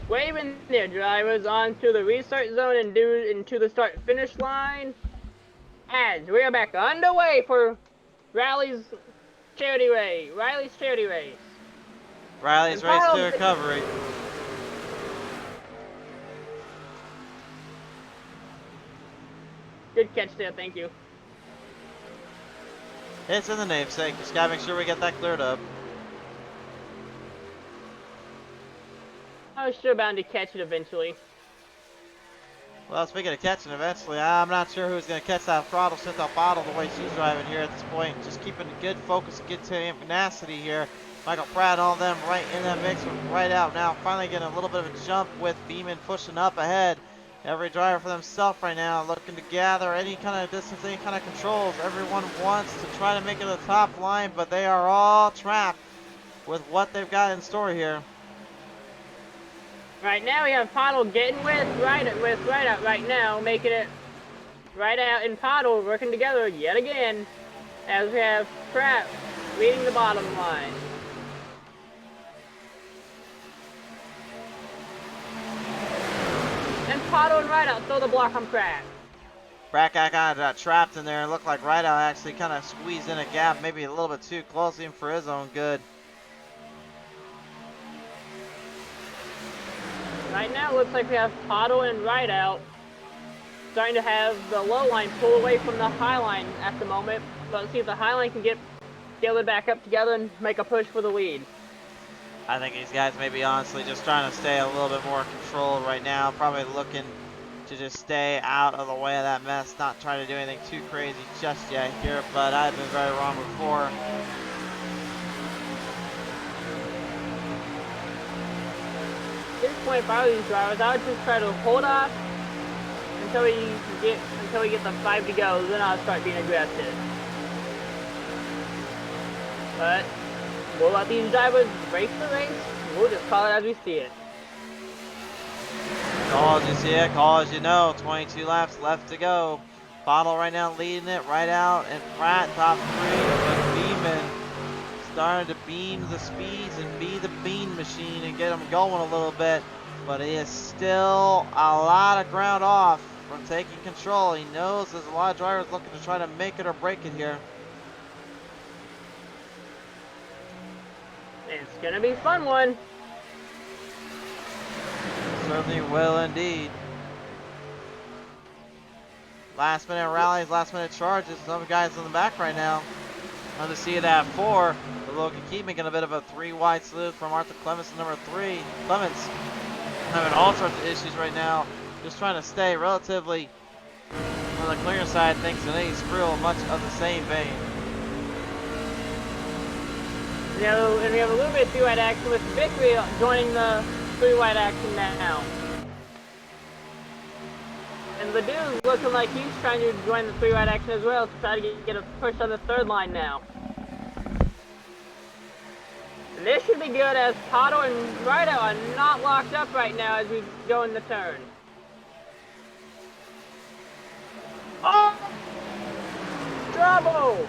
waving their drivers onto the restart zone and into the start-finish line. As we are back underway for Riley's charity race. Riley's charity race. Riley's And race to Paul's- recovery. Good catch there, thank you. It's in the namesake. Just gotta make sure we get that cleared up. I was sure bound to catch it eventually. Well, speaking of catching eventually, I'm not sure who's going to catch that throttle synth bottle the way she's driving here at this point. Just keeping a good focus, good tenacity here. Michael Pratt and all them right in that mix with right out now. Finally getting a little bit of a jump with Beeman pushing up ahead. Every driver for themselves right now, looking to gather any kind of distance, any kind of controls. Everyone wants to try to make it to the top line, but they are all trapped with what they've got in store here. Right now we have Pottle getting with right out right now, making it right out and Pottle working together yet again, as we have Pratt leading the bottom line. And Pottle and Rideout throw the block on Pratt. Pratt got kind of trapped in there and looked like Rideout actually kind of squeezed in a gap, maybe a little bit too close even for his own good. Right now it looks like we have Pottle and Rideout starting to have the low line pull away from the high line at the moment. Let's see if the high line can get gathered back up together and make a push for the lead. I think these guys may be honestly just trying to stay a little bit more controlled right now. Probably looking to just stay out of the way of that mess. Not trying to do anything too crazy just yet here, but I've been very wrong before. At this point, by these drivers, I would just try to hold off until we get the 5 to go. Then I'll start being aggressive. But we'll let these drivers race the race. We'll just call it as we see it. Call as you see it, call as you know. 22 laps left to go. Bottle right now leading it right out, and Pratt top 3, but Beeman starting to beam the speeds and be the bean machine and get them going a little bit, but he is still a lot of ground off from taking control. He knows there's a lot of drivers looking to try to make it or break it here. It's gonna be a fun one. Certainly will indeed. Last minute rallies, last minute charges. Some guys in the back right now. On to see that 4. But Logan Keat making a bit of a 3 wide salute from Arthur Clements in number 3. Clements having all sorts of issues right now. Just trying to stay relatively on the clear side. Thanks to Nate Sprill, much of the same vein. And we have a little bit of 3-wide action with Vickery joining the 3-wide action now. And the dude's looking like he's trying to join the 3-wide action as well to try to get a push on the 3rd line now. And this should be good as Pottle and Rideout are not locked up right now as we go in the turn. Oh! Trouble!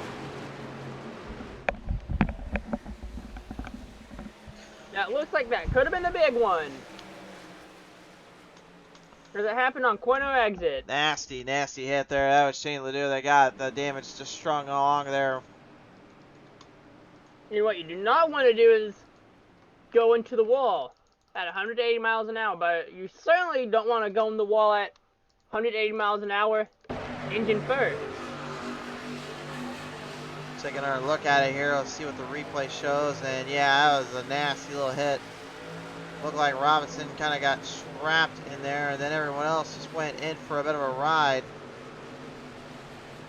That looks like that could have been the big one. Because it happened on corner exit. Nasty, nasty hit there. That was Shane Ledoux that got the damage just strung along there. And what you do not want to do is go into the wall at 180 miles an hour, but you certainly don't want to go in the wall at 180 miles an hour, engine first. Taking our look at it here, let's see what the replay shows, and yeah, that was a nasty little hit. Looked like Robinson kind of got trapped in there, and then everyone else just went in for a bit of a ride.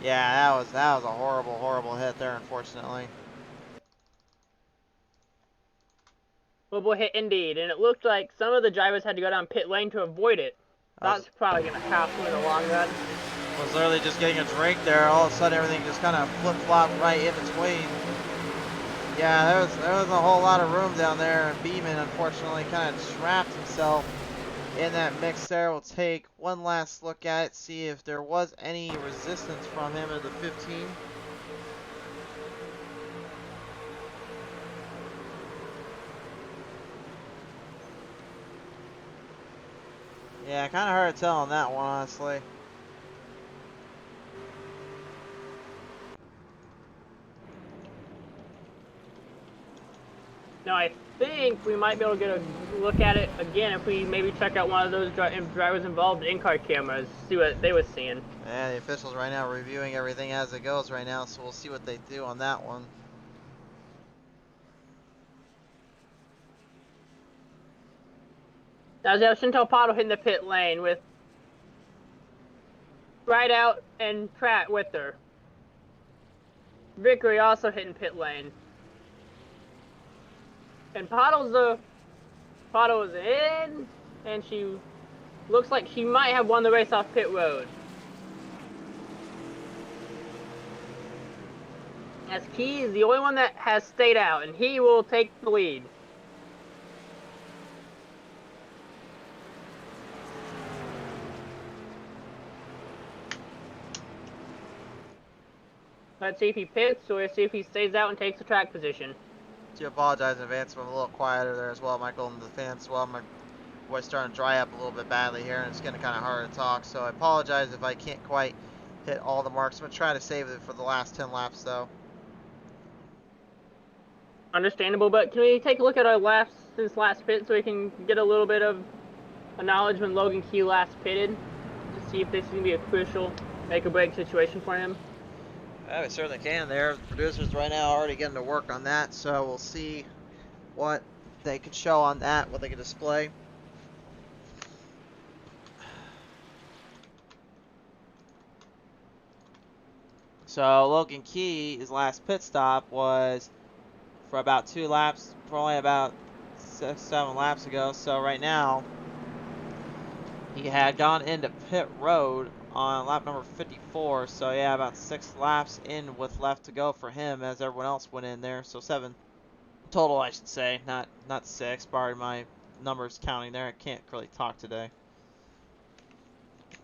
Yeah, that was a horrible hit there, unfortunately. Horrible hit indeed, and it looked like some of the drivers had to go down pit lane to avoid it. That's probably going to cost them in the long run. Was literally just getting a drink there. All of a sudden, everything just kind of flip-flopped right in between. Yeah, there was a whole lot of room down there, and Beeman unfortunately kind of trapped himself in that mix there. We'll take one last look at it, see if there was any resistance from him in the 15. Yeah, kind of hard to tell on that one, honestly. Now I think we might be able to get a look at it again if we maybe check out one of those drivers involved in-car cameras, see what they were seeing. Yeah, the officials right now reviewing everything as it goes right now, so we'll see what they do on that one. Now we have Chantal Pato hitting the pit lane with Rideout and Pratt with her. Vickery also hitting pit lane. And Pato is in, and she looks like she might have won the race off pit road. As Key is the only one that has stayed out, and he will take the lead. Let's see if he pits, or see if he stays out and takes the track position. Do apologize in advance if I'm a little quieter there as well, Michael, and the fans as well. My voice starting to dry up a little bit badly here, and it's getting kind of hard to talk, so I apologize if I can't quite hit all the marks. I'm going to try to save it for the last 10 laps, though. Understandable, but can we take a look at our laps since last pit so we can get a little bit of a knowledge when Logan Key last pitted to see if this is going to be a crucial make-or-break situation for him? Yeah, we certainly can there. The producers right now are already getting to work on that, so we'll see what they can show on that, what they can display. So Logan Key, his last pit stop was for about 2 laps, for only about 6, 7 laps ago. So right now, he had gone into pit road on lap number 54. So yeah, about 6 laps in with left to go for him as everyone else went in there. So 7 total, I should say, not 6. Pardon my numbers counting there. I can't really talk today.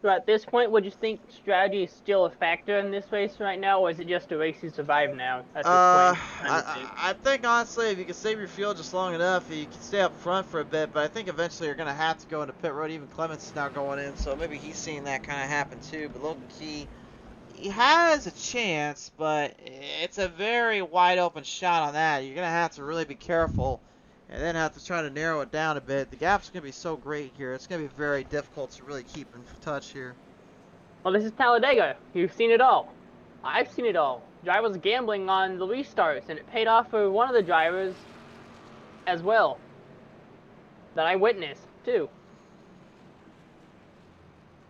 So at this point, would you think strategy is still a factor in this race right now, or is it just a race you survive now at this point? I think honestly, if you can save your fuel just long enough, you can stay up front for a bit. But I think eventually you're gonna have to go into pit road. Even Clements is now going in, so maybe he's seeing that kind of happen too. But Logan Key, he has a chance, but it's a very wide open shot on that. You're gonna have to really be careful, and then have to try to narrow it down a bit. The gap's gonna be so great here. It's gonna be very difficult to really keep in touch here. Well, this is Talladega. You've seen it all. I've seen it all. Drivers gambling on the restarts, and it paid off for one of the drivers as well. That I witnessed, too.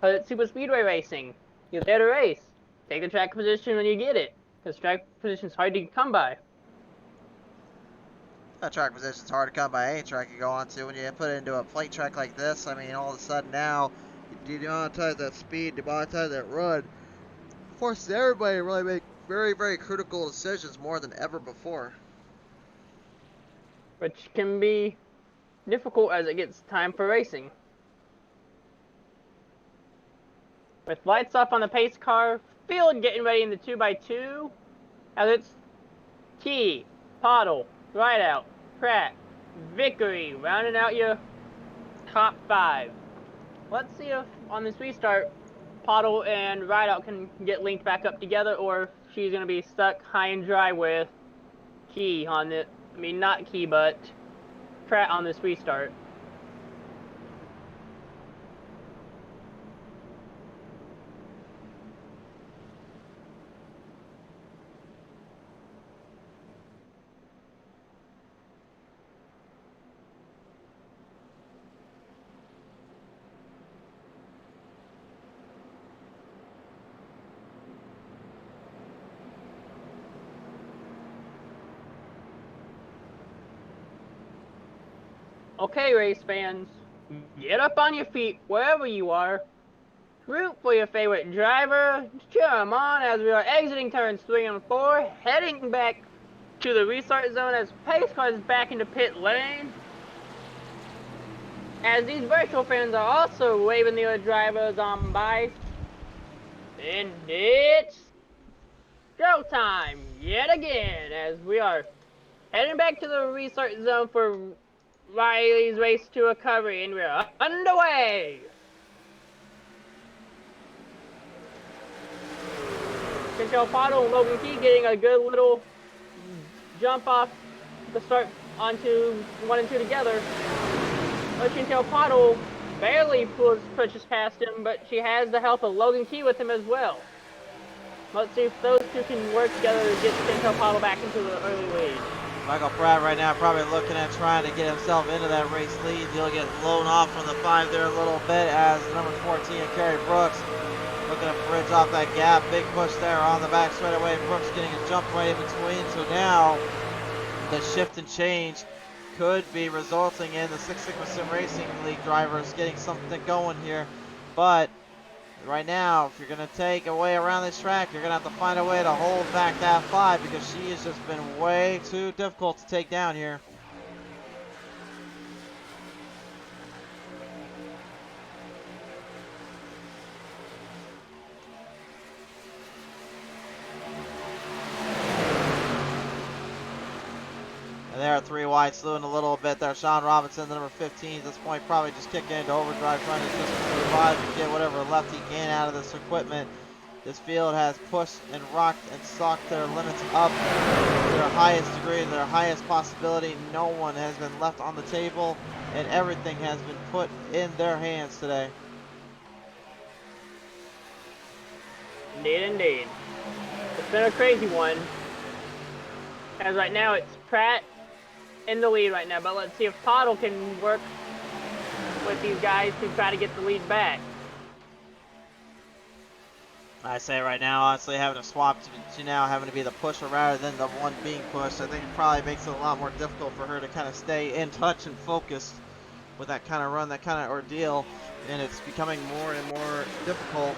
But it's super speedway racing. You're there to race. Take the track position when you get it, because track position's hard to come by. That track position's hard to come by any track you go onto. When you put it into a plate track like this, I mean, all of a sudden now, you demonetize that speed, demonetize that run, forces everybody to really make very, very critical decisions more than ever before. Which can be difficult as it gets time for racing. With lights off on the pace car, field getting ready in the 2x2, as it's Key, Pato, Rideout, Pratt, Vickery, rounding out your top 5. Let's see if on this restart, Pato and Rideout can get linked back up together, or if she's going to be stuck high and dry with Key on it. I mean, not Key, but Pratt on this restart. Okay, race fans, get up on your feet wherever you are. Root for your favorite driver. Cheer him on as we are exiting turns 3 and 4, heading back to the restart zone as pace cars back into pit lane. As these virtual fans are also waving the other drivers on by. And it's showtime yet again as we are heading back to the restart zone for Riley's race to recovery, and we're underway. Chantel Pottle and Logan Key getting a good little jump off the start onto 1 and 2 together. But Chantel Pottle barely pushes past him, but she has the help of Logan Key with him as well. Let's see if those two can work together to get Chantel Pottle back into the early lead. Michael Pratt right now probably looking at trying to get himself into that race lead. He'll get blown off from the 5 there a little bit as number 14, Kerry Brooks, looking to bridge off that gap. Big push there on the back straightaway. Brooks getting a jump right in between. So now the shift and change could be resulting in the Six Sigma Sim Racing League drivers getting something going here. But right now, if you're going to take a way around this track, you're going to have to find a way to hold back that 5 because she has just been way too difficult to take down here. And there, 3 wide, slewing a little bit there. Sean Robinson, the number 15, at this point probably just kicking into overdrive, trying to just survive and get whatever left he can out of this equipment. This field has pushed and rocked and socked their limits up to their highest degree, their highest possibility. No one has been left on the table, and everything has been put in their hands today. Indeed, indeed. It's been a crazy one. As right now, it's Pratt in the lead right now, but let's see if Pottle can work with these guys to try to get the lead back. I say right now, honestly, having to swap to now having to be the pusher rather than the one being pushed, I think it probably makes it a lot more difficult for her to kind of stay in touch and focused with that kind of run, that kind of ordeal, and it's becoming more and more difficult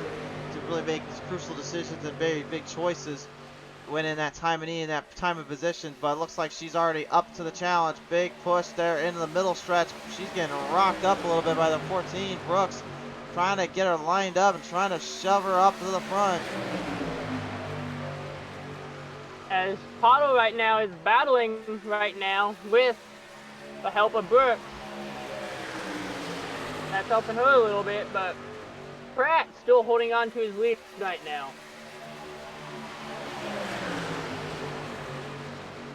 to really make crucial decisions and very big choices when in that time of need, in that time of position. But it looks like she's already up to the challenge. Big push there into the middle stretch. She's getting rocked up a little bit by the 14, Brooks, trying to get her lined up and trying to shove her up to the front. As Pottle right now is battling right now with the help of Brooks. That's helping her a little bit, but Pratt still holding on to his lead right now.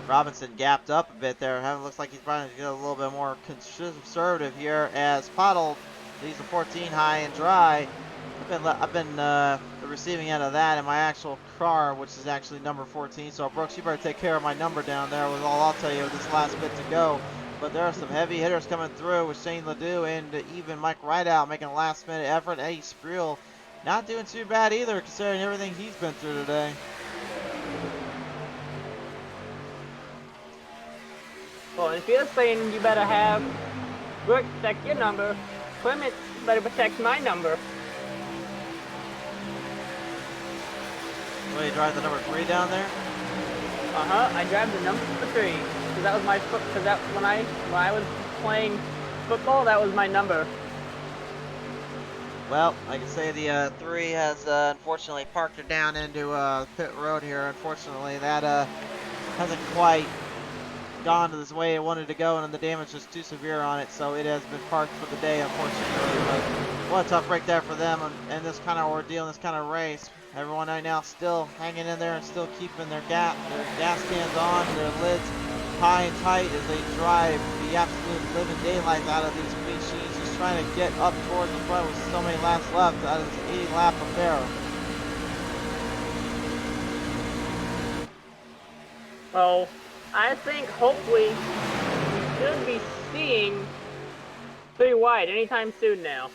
Robinson gapped up a bit there. Looks like he's trying to get a little bit more conservative here as Pottle leaves the 14 high and dry. I've been the receiving end of that in my actual car, which is actually number 14. So Brooks, you better take care of my number down there was all I'll tell you with this last bit to go. But there are some heavy hitters coming through with Shane Ledoux and even Mike Rideout making a last minute effort. Eddie Spreel not doing too bad either considering everything he's been through today. Well, if you're saying you better have Brooks protect your number, Clement better protect my number. Well, you drive the number 3 down there? I drive the number 3 because that was my because that when I was playing football, that was my number. Well, I can say the 3 has unfortunately parked her down into pit road here. Unfortunately, that hasn't quite gone to this way it wanted to go, and the damage is too severe on it, so it has been parked for the day, unfortunately. But what a tough break there for them and this kind of ordeal, this kind of race. Everyone right now still hanging in there and still keeping their gas cans on, their lids high and tight as they drive the absolute living daylights out of these species, just trying to get up towards the front with so many laps left out of this 8-lap affair. Well, I think hopefully we should be seeing 3 wide anytime soon now.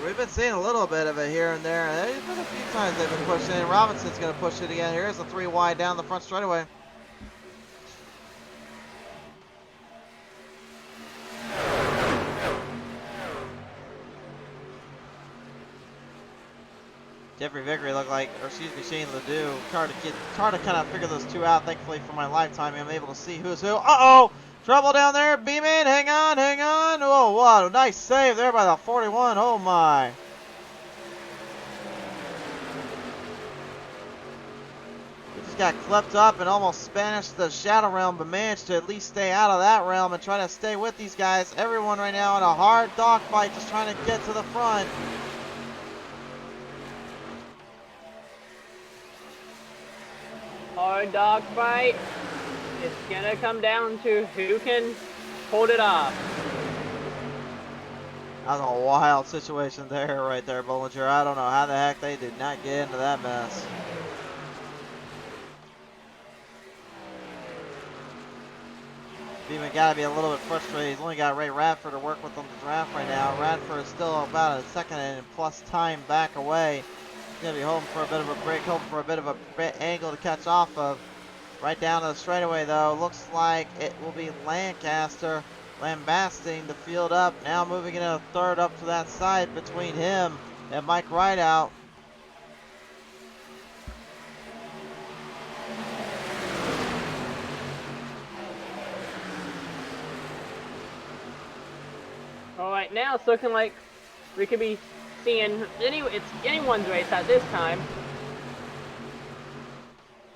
We've been seeing a little bit of it here and there. There's been a few times they've been pushing it. Robinson's going to push it again. Here's the 3 wide down the front straightaway. Jeffrey Vickery looked like, or excuse me, Shane Ledoux. Hard to kind of figure those two out. Thankfully for my lifetime, I'm able to see who's who. Uh-oh! Trouble down there, Beeman. Hang on, hang on. Oh, what a nice save there by the 41. Oh, my. He just got clipped up and almost Spanished the Shadow Realm, but managed to at least stay out of that realm and try to stay with these guys. Everyone right now in a hard dogfight, just trying to get to the front. Hard dog fight. It's gonna come down to who can hold it off. That was a wild situation there, right there, Bollinger. I don't know how the heck they did not get into that mess. Beeman got to be a little bit frustrated. He's only got Ray Radford to work with on the draft right now. Radford is still about a second and plus time back away. He's going to be hoping for a bit of a break, hoping for a bit of a angle to catch off of. Right down to the straightaway, though. Looks like it will be Lancaster lambasting the field up. Now moving into a third up to that side between him and Mike Rideout. All right, now it's looking like we could be seeing it's anyone's race at this time.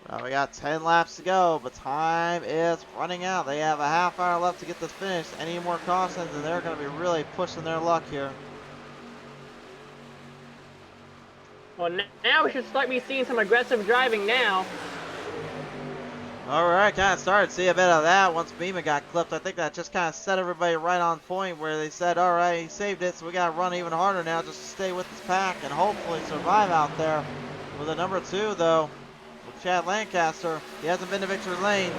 Well, we got 10 laps to go, but time is running out. They have a half hour left to get this finished. Any more cautions, and they're going to be really pushing their luck here. Well, now we should start be seeing some aggressive driving now. All right, kind of started to see a bit of that once Beeman got clipped. I think that just kind of set everybody right on point where they said, all right, he saved it, so we got to run even harder now just to stay with this pack and hopefully survive out there. With the number 2, though, with Chad Lancaster, he hasn't been to victory lane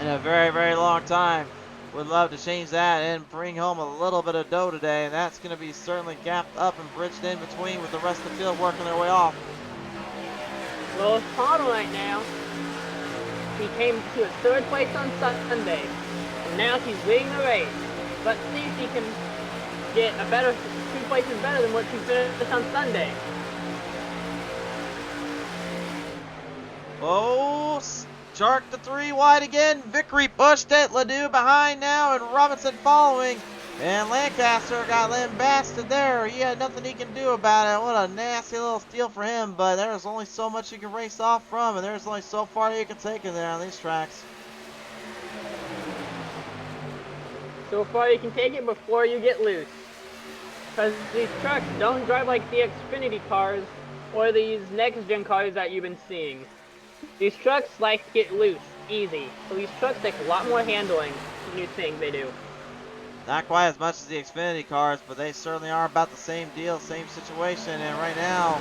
in a very, very long time. Would love to change that and bring home a little bit of dough today, and that's going to be certainly gapped up and bridged in between with the rest of the field working their way off. Well, it's hard right now. He came to a 3rd place on Sunday, and now he's leading the race. Let's see if he can get a better 2 places better than what he finished on Sunday. Oh, Shark to 3 wide again. Vickery pushed it. Ledoux behind now, and Robinson following. And Lancaster got lambasted there. He had nothing he can do about it. What a nasty little steal for him. But there's only so much you can race off from, and there's only so far you can take in there on these tracks. So far you can take it before you get loose. Because these trucks don't drive like the Xfinity cars or these next-gen cars that you've been seeing. These trucks like to get loose, easy. So these trucks take a lot more handling than you think they do. Not quite as much as the Xfinity cars, but they certainly are about the same deal, same situation. And right now,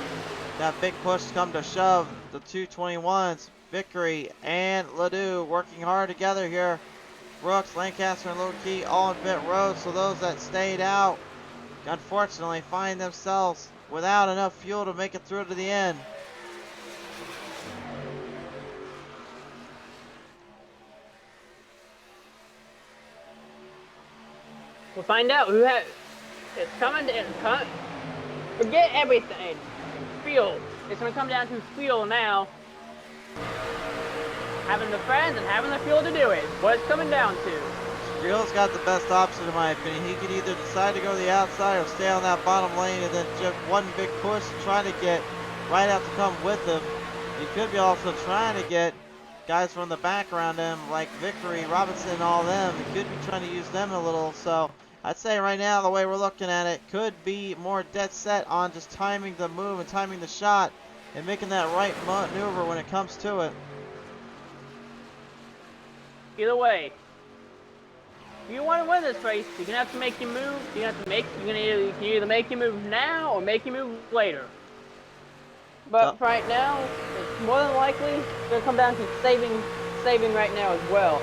that big push come to shove. The 221s, Vickery and Ledoux working hard together here. Brooks, Lancaster, and Low-Key all in pit road. So those that stayed out, unfortunately, find themselves without enough fuel to make it through to the end. We'll find out who has. It's coming to. Forget everything. Fuel. It's going to come down to fuel now. Having the friends and having the fuel to do it. What it's coming down to. Fuel's got the best option in my opinion. He could either decide to go to the outside or stay on that bottom lane and then just one big push trying to get Rideout to come with him. He could be also trying to get guys from the back around him like Vickery, Robinson, and all them. He could be trying to use them a little. So I'd say right now the way we're looking at it could be more dead set on just timing the move and timing the shot and making that right maneuver when it comes to it. Either way, if you want to win this race, you're gonna have to make your move. You can either make your move now or make your move later. But right now, it's more than likely gonna come down to saving right now as well.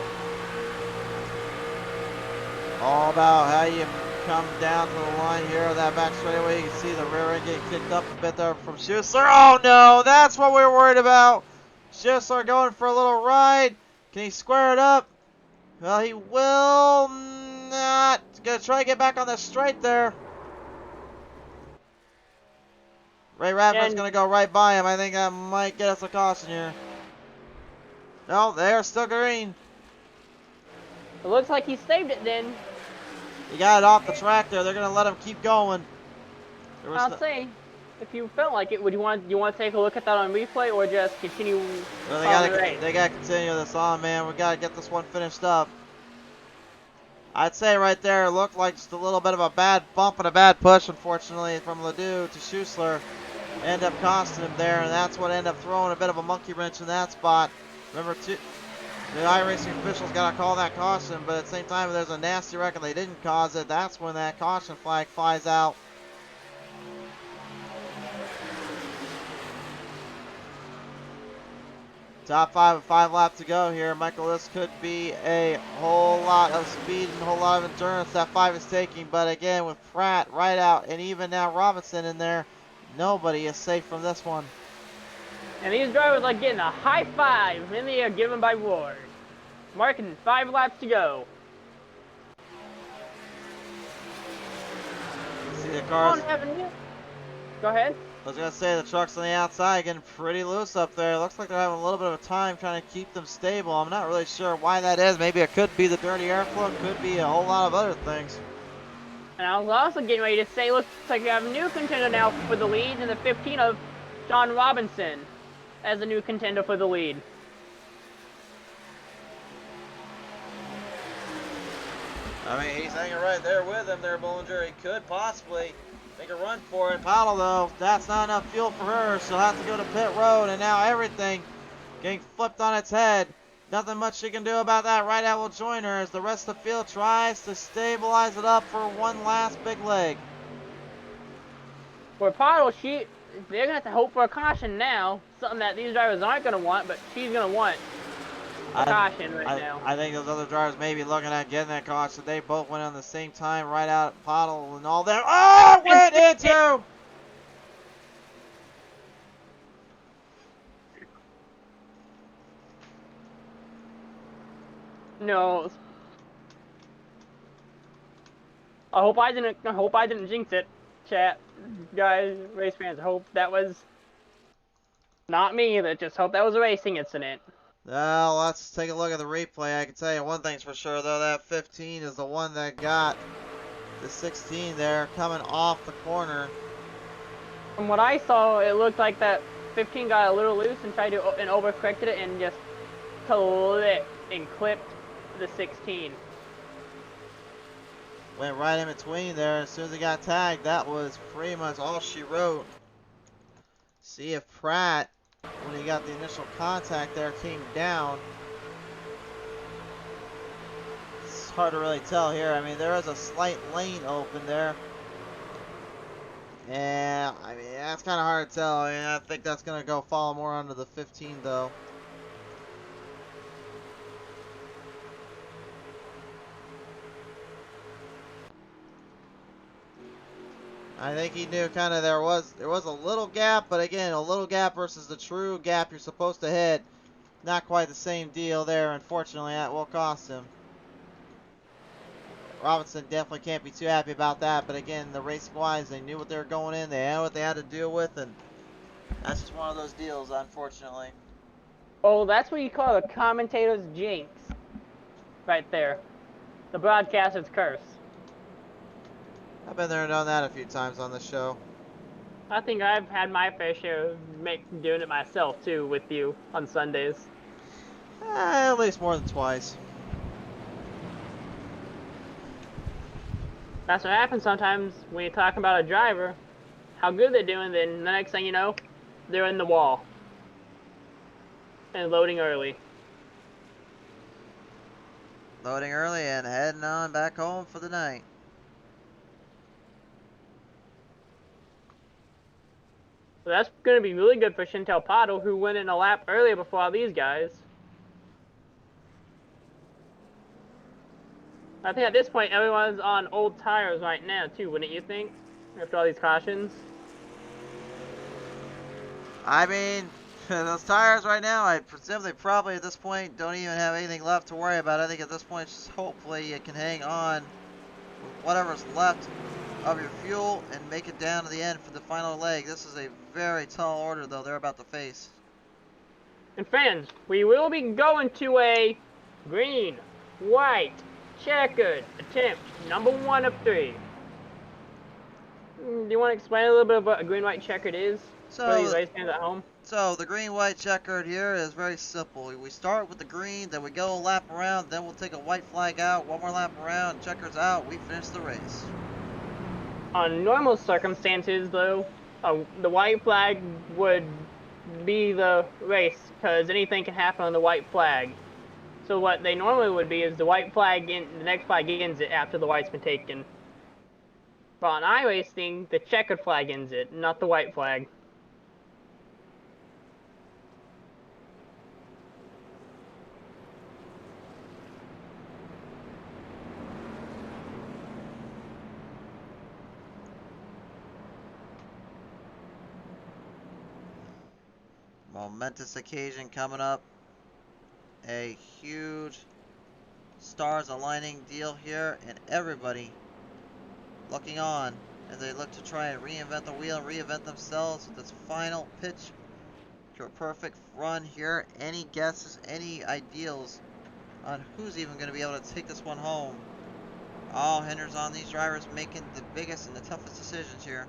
All about how you come down to the line here on that back straightaway. You can see the rear end getting kicked up a bit there from Schuessler. Oh no, that's what we were worried about. Schuessler going for a little ride. Can he square it up? Well, he will not. Gonna try to get back on the straight there. Ray Radford's And- going to go right by him. I think that might get us a caution here. No, they're still green. It looks like he saved it then. He got it off the track there. They're going to let him keep going. There was I'll no- say, if you felt like it, would you want to take a look at that on replay or just continue Well, on the race? they gotta continue this on, man. We gotta get this one finished up. I'd say right there, it looked like just a little bit of a bad bump and a bad push, unfortunately, from Ledoux to Schuessler. End up costing him there, and that's what ended up throwing a bit of a monkey wrench in that spot. Remember, the iRacing officials gotta call that caution, but at the same time, if there's a nasty wreck and they didn't cause it, that's when that caution flag flies out. Top 5 with 5 laps to go here. Michael, this could be a whole lot of speed and a whole lot of endurance that 5 is taking. But again, with Pratt right out and even now Robinson in there, nobody is safe from this one. And these drivers are getting a high five in the air given by Ward. Marking 5 laps to go. See the cars. Go ahead. I was going to say the trucks on the outside getting pretty loose up there. It looks like they're having a little bit of a time trying to keep them stable. I'm not really sure why that is. Maybe it could be the dirty airflow. Could be a whole lot of other things. And I was also getting ready to say, looks like we have a new contender now for the lead in the 15 of John Robinson as a new contender for the lead. I mean, he's hanging right there with him there, Bollinger. He could possibly make a run for it. Paddle, though, that's not enough fuel for her. She'll have to go to pit road, and now everything getting flipped on its head. Nothing much she can do about that. Right out will join her as the rest of the field tries to stabilize it up for one last big leg. For Paddle, they're going to have to hope for a caution now. Something that these drivers aren't going to want, but she's going to want a caution right now. I think those other drivers may be looking at getting that caution. They both went on the same time, right out at Paddle and all that. Oh, went into! No. I hope I didn't jinx it, chat. Guys, race fans, I hope that was not me. Just hope that was a racing incident. Well, let's take a look at the replay. I can tell you one thing's for sure, though. That 15 is the one that got the 16 there coming off the corner. From what I saw, it looked like that 15 got a little loose and tried to overcorrected it and just clipped the 16. Went right in between there. As soon as he got tagged, that was pretty much all she wrote. See if Pratt, when he got the initial contact there, came down. It's hard to really tell here. I mean, there is a slight lane open there. And, I mean, that's kind of hard to tell. I mean, I think that's going to go fall more onto the 15, though. I think he knew kind of there was a little gap, but again, a little gap versus the true gap you're supposed to hit. Not quite the same deal there. Unfortunately, that will cost him. Robinson definitely can't be too happy about that, but again, the racing wise, they knew what they were going in, they had what they had to deal with, and that's just one of those deals, unfortunately. Oh, that's what you call a commentator's jinx. Right there. The broadcaster's curse. I've been there and done that a few times on this show. I think I've had my fair share of doing it myself, too, with you on Sundays. At least more than twice. That's what happens sometimes when you're talking about a driver, how good they're doing, then the next thing you know, they're in the wall. And loading early. Loading early and heading on back home for the night. So that's going to be really good for Chantel Paddle, who went in a lap earlier before all these guys. I think at this point, everyone's on old tires right now, too, wouldn't you think? After all these cautions. I mean, those tires right now, I presume they probably at this point don't even have anything left to worry about. I think at this point, just hopefully you can hang on with whatever's left of your fuel and make it down to the end for the final leg. This is a very tall order, though, they're about to face. And fans, we will be going to a green, white, checkered attempt, number 1 of 3. Do you want to explain a little bit of what a green, white, checkered is for these race fans at home? So the green, white, checkered here is very simple. We start with the green, then we go a lap around, then we'll take a white flag out, one more lap around, checkers out, we finish the race. On normal circumstances, though, the white flag would be the race, because anything can happen on the white flag. So what they normally would be is the white flag, the next flag ends it after the white's been taken. But on iRacing, the checkered flag ends it, not the white flag. Momentous occasion coming up. A huge stars aligning deal here, and everybody looking on as they look to try and reinvent the wheel and reinvent themselves with this final pitch to a perfect run here. Any guesses, any ideals on who's even going to be able to take this one home? All hinders on these drivers making the biggest and the toughest decisions here.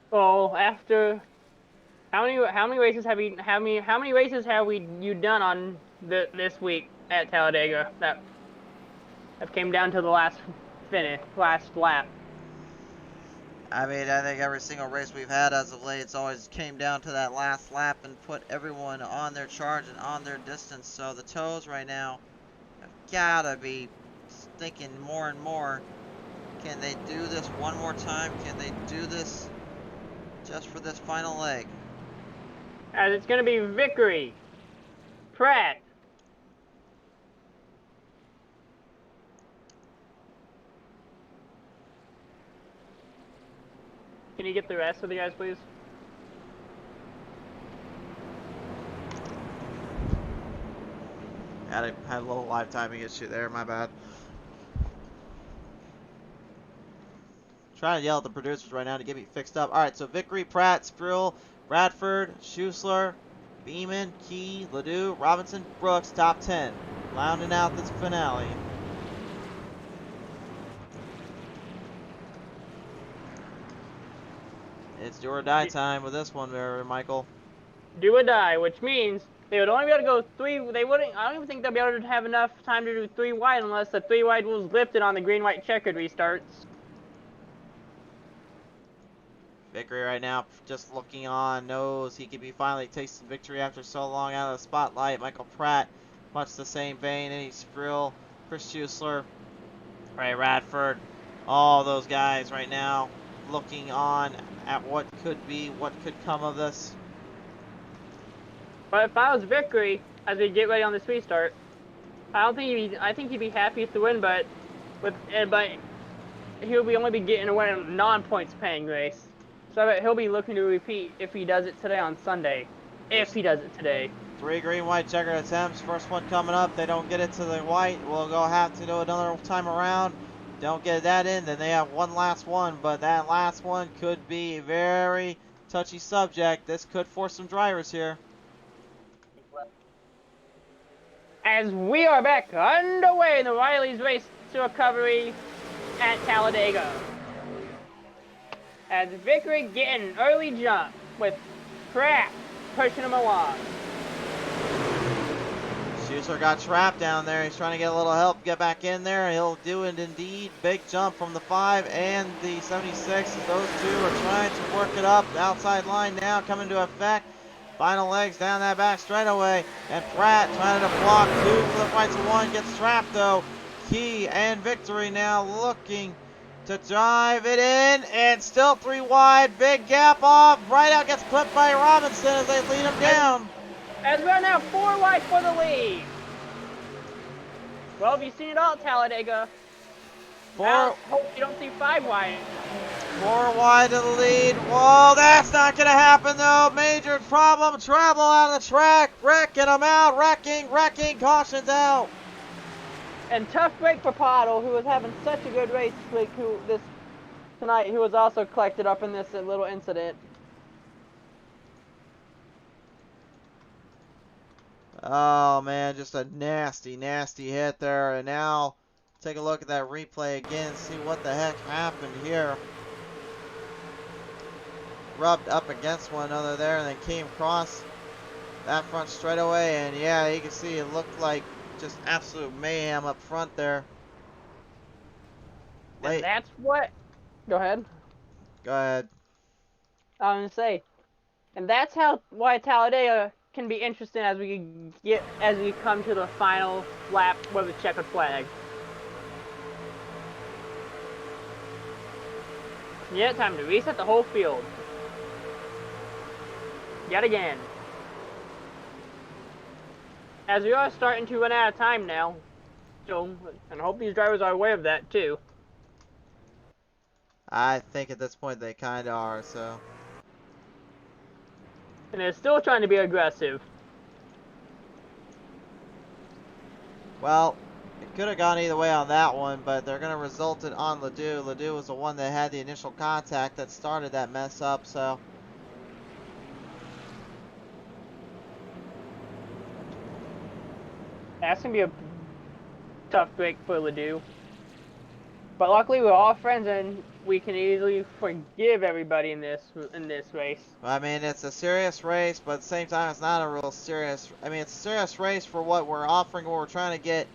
Well, after how many races have you done on this week at Talladega that came down to the last lap? I mean, I think every single race we've had as of late, it's always came down to that last lap and put everyone on their charge and on their distance. So the toes right now have gotta be thinking more and more. Can they do this one more time? Can they do this just for this final leg? As it's going to be Vickery, Pratt, can you get the rest of the guys, please? Had a little live timing issue there, my bad. Trying to yell at the producers right now to get me fixed up. Alright, so Vickery, Pratt, Sproul, Bradford, Schuessler, Beeman, Key, Ledoux, Robinson, Brooks, top 10. Rounding out this finale. It's do or die time with this one there, Michael. Do or die, which means they would only be able to go 3. They wouldn't. I don't even think they'll be able to have enough time to do 3 wide unless the 3 wide rule's lifted on the green, white, checkered restarts. Vickery right now just looking on, knows he could be finally tasting victory after so long out of the spotlight. Michael Pratt, much the same vein. Eddie Sproul, Chris Schuessler, Ray Radford, all those guys right now looking on at what could be, what could come of this. But if I was Vickery, as we get ready on this restart, I think he'd be happiest to win, but he'll only be getting away in a non-points paying race. So I bet he'll be looking to repeat if he does it today on Sunday. If he does it today. 3 green, white, checkered attempts. First one coming up. They don't get it to the white. We'll have to do another time around. Don't get that in. Then they have one last one. But that last one could be a very touchy subject. This could force some drivers here. As we are back underway in the Riley's Race to Recovery at Talladega. As Vickery getting an early jump with Pratt pushing him along. Schuessler got trapped down there. He's trying to get a little help, get back in there. He'll do it indeed. Big jump from the 5 and the 76 as those two are trying to work it up. The outside line now coming to effect. Final legs down that back straightaway. And Pratt trying to block 2 for the fight to 1. Gets trapped though. Key and Victory now looking to drive it in, and still 3 wide, big gap off, right out gets clipped by Robinson as they lead him down. As we're now 4 wide for the lead. Well, have you seen it all, Talladega? Hope you don't see 5 wide. 4 wide to the lead. Whoa, that's not going to happen though. Major problem, travel out of the track, wrecking them out, wrecking, cautions out. And tough break for Pottle, who was having such a good race like this tonight, who was also collected up in this little incident. Oh man, just a nasty, nasty hit there. And now take a look at that replay again, see what the heck happened here. Rubbed up against one another there and then came across that front straightaway. And yeah, you can see it looked like just absolute mayhem up front there. And that's what. Go ahead. Go ahead. I was gonna say, and that's why Talladega can be interesting as we come to the final lap with the checkered flag. Yeah, time to reset the whole field. Yet again. As we are starting to run out of time now, so, and I hope these drivers are aware of that too. I think at this point they kind of are, so. And they're still trying to be aggressive. Well, it could have gone either way on that one, but they're going to result it on Ledoux. Ledoux was the one that had the initial contact that started that mess up, so. That's going to be a tough break for Ledoux. But luckily we're all friends and we can easily forgive everybody in this race. I mean, it's a serious race, but at the same time, it's not a real serious. I mean, it's a serious race for what we're offering, what we're trying to get,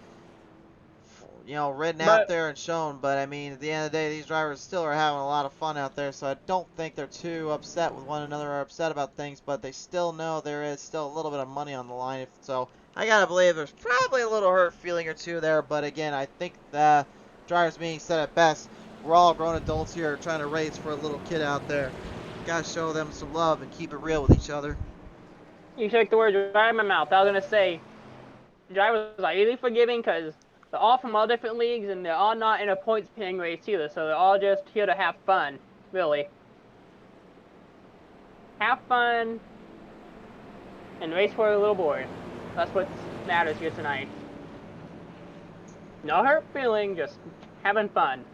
you know, ridden out there and shown. But I mean, at the end of the day, these drivers still are having a lot of fun out there, so I don't think they're too upset with one another or upset about things. But they still know there is still a little bit of money on the line. So I gotta believe there's probably a little hurt feeling or two there. But again, I think the drivers being said at best. We're all grown adults here trying to race for a little kid out there. Gotta show them some love and keep it real with each other. You took the words right out of my mouth. I was gonna say, drivers are easily forgiving because they're all from all different leagues and they're all not in a points paying race either, so they're all just here to have fun, really. Have fun and race for a little boy. That's what matters here tonight. No hurt feeling, just having fun.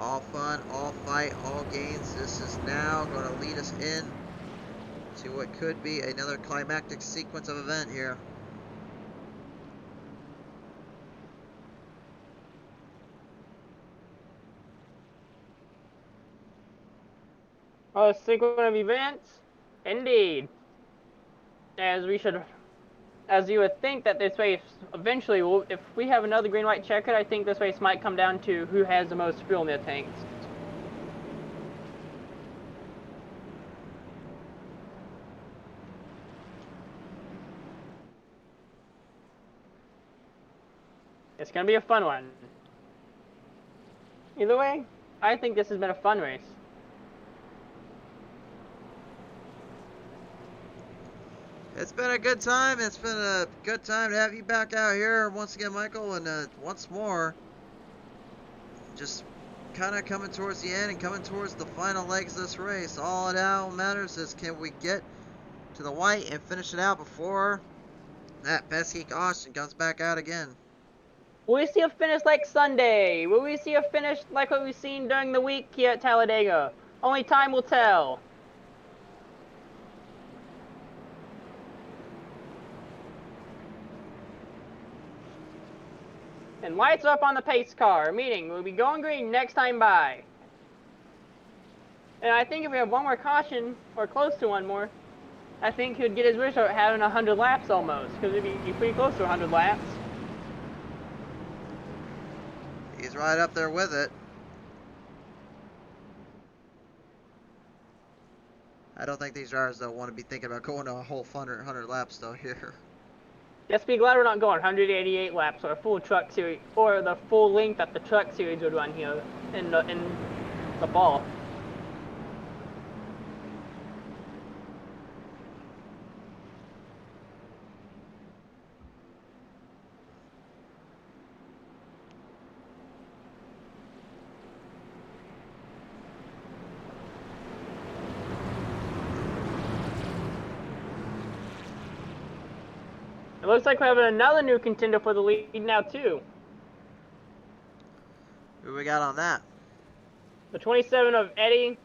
All fun, all fight, all gains. This is now going to lead us in to what could be another climactic sequence of event here. A sequence of events? Indeed. As you would think that this race eventually will, if we have another green-white checkered, I think this race might come down to who has the most fuel in their tanks. It's going to be a fun one. Either way, I think this has been a fun race. It's been a good time. It's been a good time to have you back out here once again, Michael, and once more, just kind of coming towards the end and coming towards the final legs of this race. All it now matters is can we get to the white and finish it out before that pesky caution comes back out again. Will we see a finish like Sunday? Will we see a finish like what we've seen during the week here at Talladega? Only time will tell. And lights up on the pace car, meaning we'll be going green next time by. And I think if we have one more caution, or close to one more, I think he would get his wish out having 100 laps almost, because it'd be pretty close to 100 laps. He's right up there with it. I don't think these drivers though want to be thinking about going to a whole 100 laps though here. Just be glad we're not going 188 laps or a full truck series, or the full length that the truck series would run here in the fall. looks like we're having another new contender for the lead now, too. Who we got on that? The 27 of Eddie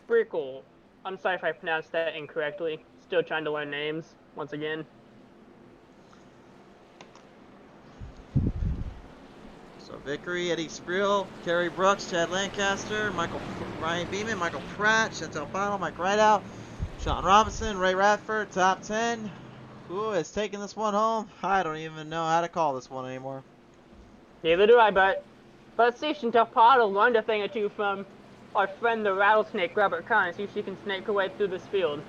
Brickle. I'm sorry if I pronounced that incorrectly. Still trying to learn names, once again. So Vickery, Eddie Spreel, Kerry Brooks, Chad Lancaster, Ryan Beeman, Michael Pratt, Chantel Bottle, Mike Rideout, Sean Robinson, Ray Radford, top 10. Who is taking this one home? I don't even know how to call this one anymore. Neither do I, but let's see if Chantel Bottle learned a thing or two from our friend the rattlesnake, Robert Kahn, and see if she can snake her way through this field.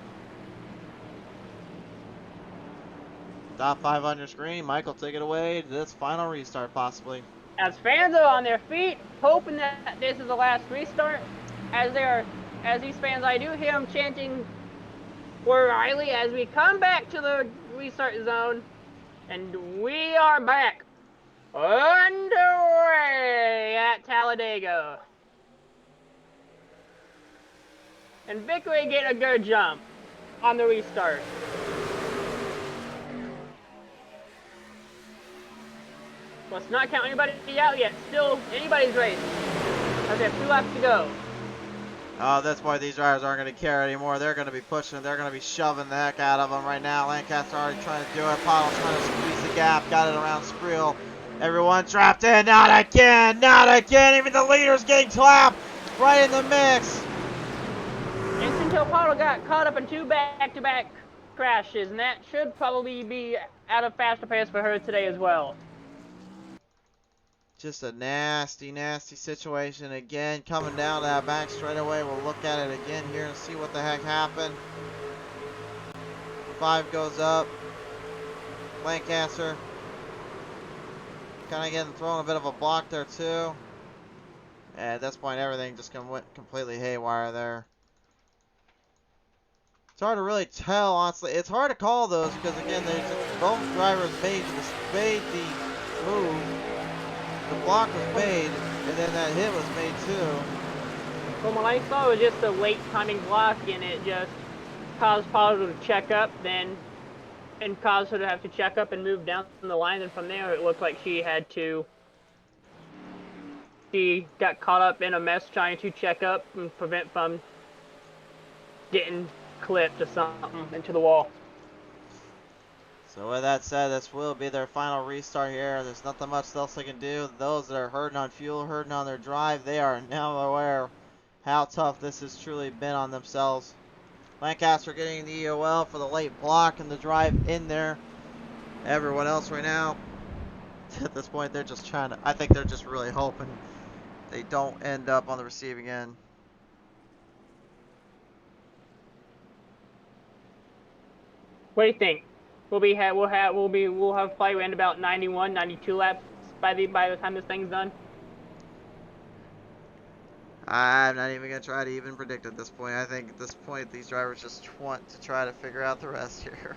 Top 5 on your screen. Michael, take it away to this final restart, possibly. As fans are on their feet, hoping that this is the last restart, as these fans, I do hear them chanting for Riley as we come back to the restart zone, and we are back underway at Talladega. And Vickery getting a good jump on the restart. Let's not count anybody out yet. Still anybody's race. Okay, 2 laps to go. Oh, that's why these drivers aren't going to care anymore. They're going to be pushing. They're going to be shoving the heck out of them right now. Lancaster already trying to do it. Pottle trying to squeeze the gap. Got it around Spreel. Everyone trapped in. Not again. Not again. Even the leader's getting clapped. Right in the mix. And Chantel Pottle got caught up in 2 back-to-back crashes, and that should probably be at a faster pace for her today as well. Just a nasty, nasty situation. Again, coming down to that back straightaway. We'll look at it again here and see what the heck happened. 5 goes up. Lancaster kind of getting thrown a bit of a block there too. And at this point, everything just went completely haywire there. It's hard to really tell, honestly. It's hard to call those because, again, both drivers made the move. The block was made, and then that hit was made too. From what I saw, it was just a late timing block, and it just caused Pottle to check up, and caused her to have to check up and move down the line. And from there, it looked like she got caught up in a mess trying to check up and prevent from getting clipped or something into the wall. So with that said, this will be their final restart here. There's nothing much else they can do. Those that are hurting on fuel, hurting on their drive, they are now aware how tough this has truly been on themselves. Lancaster getting the EOL for the late block and the drive in there. Everyone else right now, at this point, they're just trying to, I think they're just really hoping they don't end up on the receiving end. What do you think? We'll have probably around about 91, 92 laps by the time this thing's done. I'm not even going to try to even predict at this point. I think at this point these drivers just want to try to figure out the rest here.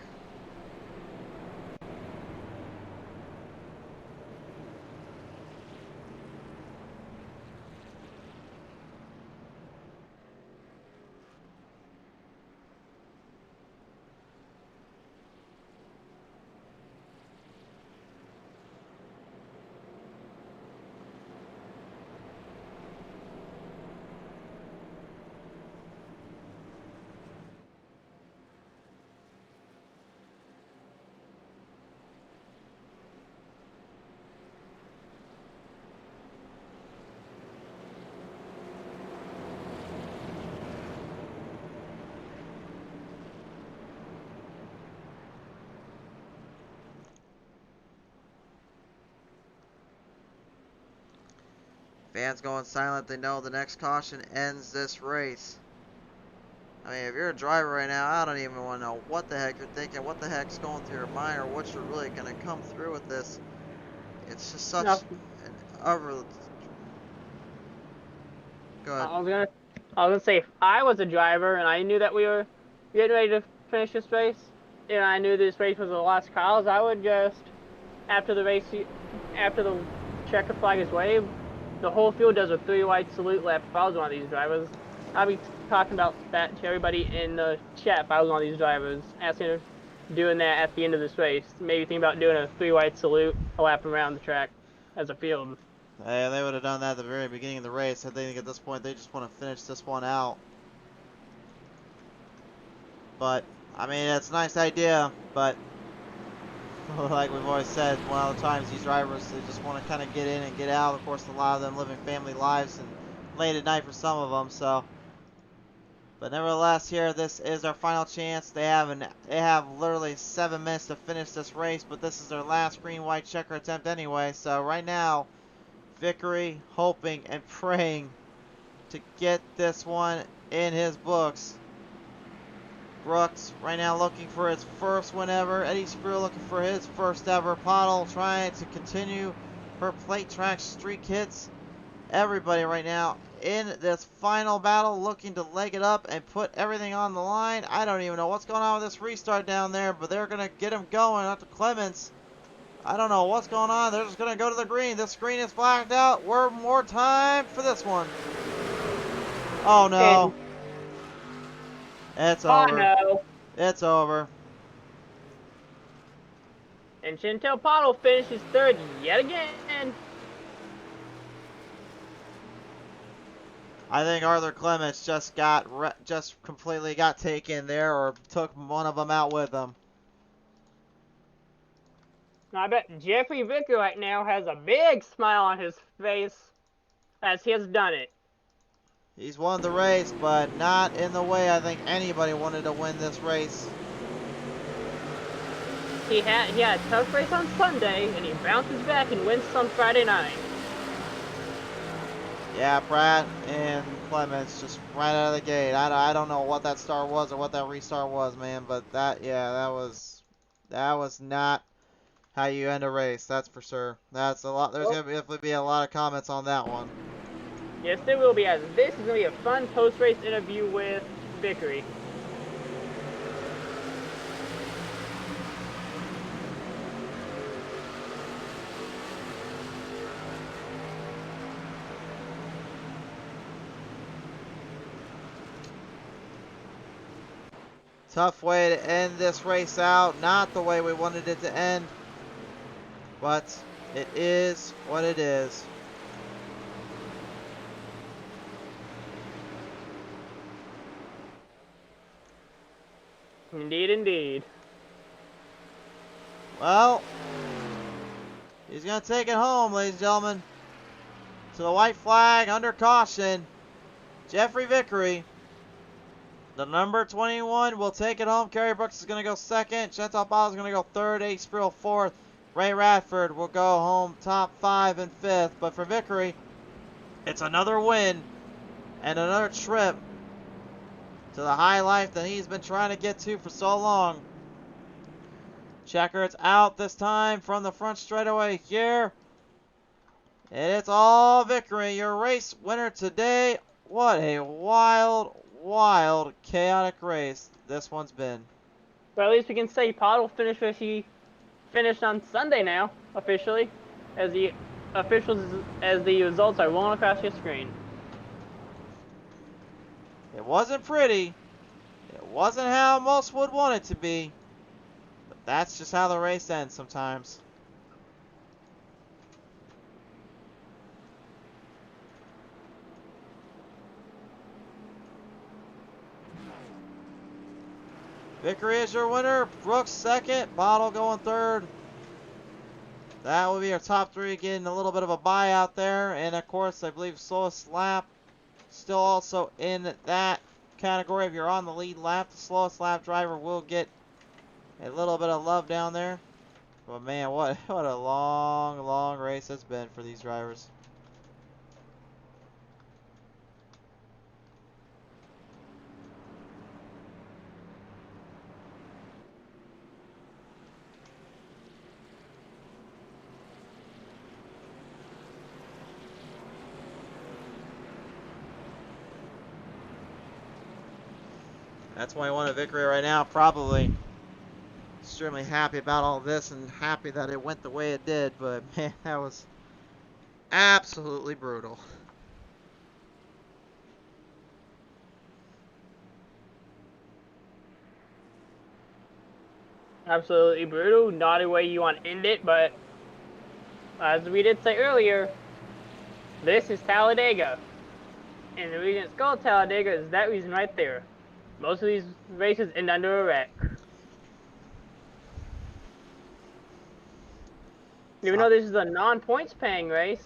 Fans going silent. They know the next caution ends this race. I mean, if you're a driver right now, I don't even want to know what the heck you're thinking, what the heck's going through your mind, or what you're really going to come through with this. It's just such an over. Go ahead. I was gonna say, if I was a driver and I knew that we were getting ready to finish this race, and I knew this race was a lost cause, I would just, after the checker flag is waved, the whole field does a 3-wide salute lap. If I was one of these drivers, I'd be talking about that to everybody in the chat. If I was one of these drivers, asking doing that at the end of this race. Maybe think about doing a 3-wide salute, a lap around the track as a field. Hey, they would have done that at the very beginning of the race. I think at this point they just want to finish this one out. But, I mean, it's a nice idea, but like we've always said, one of the times these drivers, they just want to kind of get in and get out. Of course, a lot of them living family lives and late at night for some of them, so. But nevertheless, here, this is our final chance. They have literally 7 minutes to finish this race, but this is their last green-white checker attempt anyway. So right now, Vickery hoping and praying to get this one in his books. Brooks right now looking for his first win ever. Eddie Sprue looking for his first ever. Pottle trying to continue her plate track streak hits. Everybody right now in this final battle looking to leg it up and put everything on the line. I don't even know what's going on with this restart down there, but they're going to get him going after Clements. I don't know what's going on. They're just going to go to the green. This green is blacked out. We're more time for this one. Oh no. It's over. No. It's over. And Chantel Pottle finishes third yet again. I think Arthur Clements just completely got taken there, or took one of them out with him. I bet Jeffrey Vicker right now has a big smile on his face as he has done it. He's won the race, but not in the way I think anybody wanted to win this race. He had a tough race on Sunday, and he bounces back and wins on Friday night. Yeah, Pratt and Clements just right out of the gate. I don't know what that start was or what that restart was, man, but that was not how you end a race. That's for sure. That's a lot. There's gonna definitely be a lot of comments on that one. Yes, there will be, as this is going to be a fun post-race interview with Vickery. Tough way to end this race out. Not the way we wanted it to end. But it is what it is. Indeed, indeed. Well, he's going to take it home, ladies and gentlemen. To the white flag, under caution. Jeffrey Vickery, the number 21, will take it home. Kerry Brooks is going to go second. Chantal Pottle is going to go third. Eddie Sprue fourth. Ray Radford will go home top 5 and 5th. But for Vickery, it's another win and another trip to the high life that he's been trying to get to for so long. Checker's out this time from the front straightaway here. And it's all Vickery, your race winner today. What a wild, wild, chaotic race this one's been. But at least we can say Pottle finished where she finished on Sunday now, officially, as the results are rolling across your screen. It wasn't pretty. It wasn't how most would want it to be. But that's just how the race ends sometimes. Vickery is your winner. Brooks second. Pottle going third. That will be our top 3, getting a little bit of a bye out there. And of course, I believe slowest lap still also in that category. If you're on the lead lap, the slowest lap driver will get a little bit of love down there. But man, what a long, long race it's been for these drivers. That's why I wanted Vickery right now, probably extremely happy about all this and happy that it went the way it did, but man, that was absolutely brutal. Absolutely brutal. Not the way you want to end it, but as we did say earlier, this is Talladega. And the reason it's called Talladega is that reason right there. Most of these races end under a wreck. Even though this is a non-points paying race,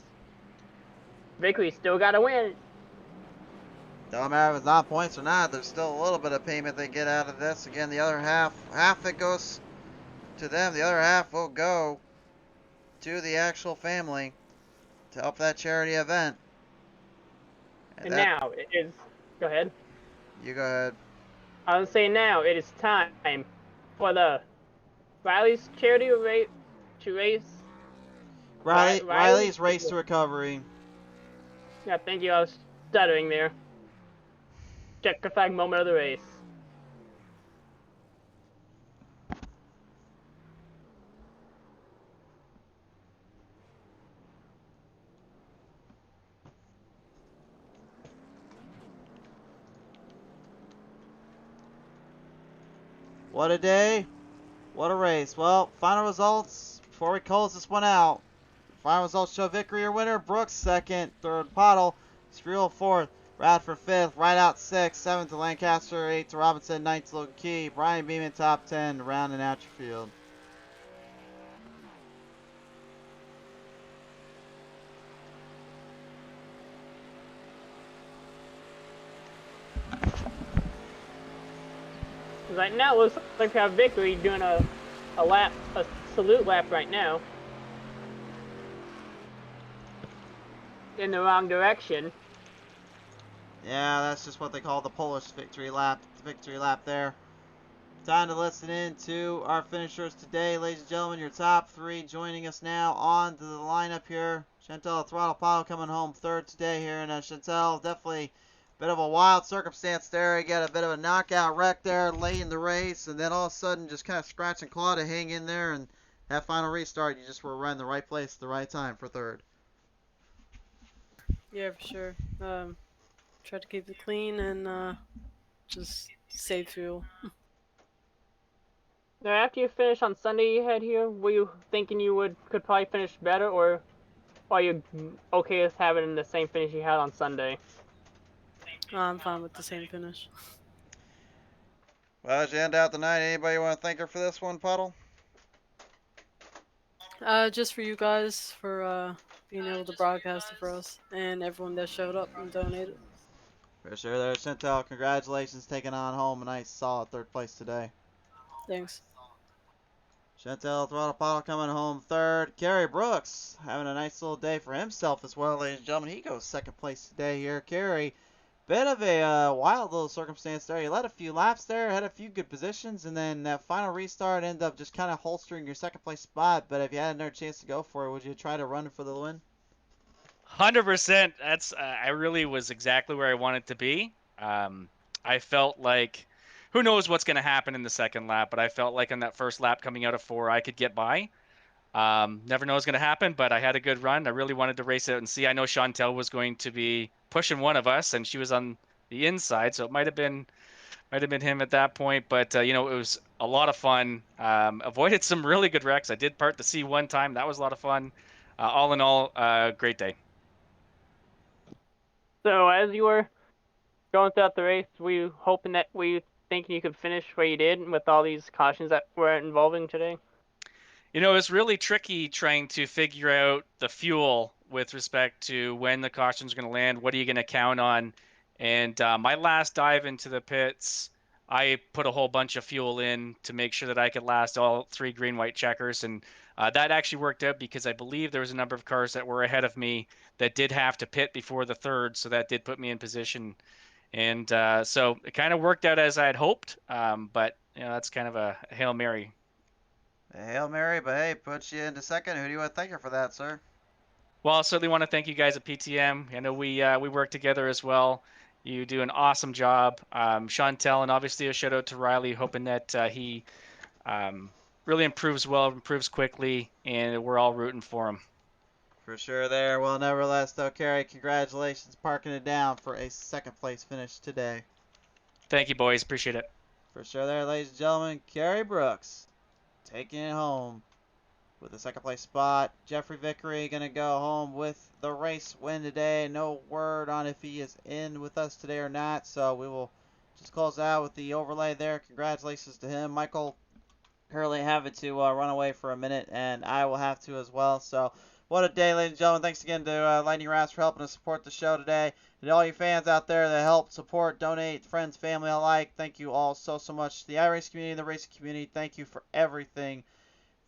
Vickery still got to win. Don't matter if it's not points or not, there's still a little bit of payment they get out of this. Again, the other half it goes to them, the other half will go to the actual family to help that charity event. And now it is. Go ahead. You go ahead. I was saying now it is time for the Riley's charity race to race. Riley's Race to Recovery. Yeah, thank you. I was stuttering there. Check the flag moment of the race. What a day. What a race. Well, final results before we close this one out. Final results show Vickery your winner, Brooks second, third Pottle, Strehl fourth, Radford fifth, Rideout sixth, seventh to Lancaster, eighth to Robinson, ninth to Logan Key, Brian Beeman top 10, rounding out your field. Right now, it looks like we have Vickery doing a salute lap right now. In the wrong direction. Yeah, that's just what they call the Polish victory lap. Victory lap there. Time to listen in to our finishers today, ladies and gentlemen. Your top three joining us now on to the lineup here. Chantel Throttle Pottle coming home third today here, and Chantel definitely a bit of a wild circumstance there. He got a bit of a knockout wreck there late in the race, and then all of a sudden just kind of scratch and claw to hang in there, and that final restart, you just were running the right place at the right time for third. Yeah, for sure. Tried to keep it clean and just save fuel. Now, after you finish on Sunday, you had here, were you thinking you could probably finish better, or are you okay with having the same finish you had on Sunday? I'm fine with the same finish. Well, as you end out the night, anybody want to thank her for this one, Puddle? Just for you guys for being able to broadcast it for us and everyone that showed up and donated. For sure there, Chantel. Congratulations taking on home a nice solid third place today. Thanks. Chantel Throttle Pottle coming home third. Kerry Brooks having a nice little day for himself as well, ladies and gentlemen. He goes second place today here. Kerry, bit of a wild little circumstance there. You led a few laps there, had a few good positions, and then that final restart ended up just kind of holstering your second place spot. But if you had another chance to go for it, would you try to run for the win? 100%. That's I really was exactly where I wanted to be. I felt like, who knows what's going to happen in the second lap, but I felt like on that first lap coming out of 4, I could get by. Never know what's going to happen, but I had a good run. I really wanted to race it and see. I know Chantel was going to be pushing one of us, and she was on the inside, so it might have been him at that point. But it was a lot of fun. Avoided some really good wrecks. I did part the C one time. That was a lot of fun. All in all, great day. So as you were going throughout the race, were you thinking you could finish where you did with all these cautions that were involving today? It's really tricky trying to figure out the fuel with respect to when the caution's going to land. What are you going to count on? And my last dive into the pits, I put a whole bunch of fuel in to make sure that I could last all 3 green, white checkers. And that actually worked out because I believe there was a number of cars that were ahead of me that did have to pit before the third. So that did put me in position. And so it kind of worked out as I had hoped. But that's kind of a Hail Mary. Hail Mary, but hey, put you into second. Who do you want to thank her for that, sir? Well, I certainly want to thank you guys at PTM. I know we work together as well. You do an awesome job. Chantel, and obviously a shout out to Riley, hoping that he really improves quickly, and we're all rooting for him. For sure there. Well, nevertheless, though, Kerry, congratulations parking it down for a second place finish today. Thank you, boys. Appreciate it. For sure there, ladies and gentlemen, Kerry Brooks. taking it home with the second place spot. Jeffrey Vickery going to go home with the race win today. No word on if he is in with us today or not, so we will just close out with the overlay there. Congratulations to him. Michael currently having to run away for a minute, and I will have to as well. So what a day, ladies and gentlemen. Thanks again to Lightning Rounds for helping us support the show today. And to all you fans out there that help, support, donate, friends, family alike, thank you all so much. To the iRace community, the racing community, thank you for everything.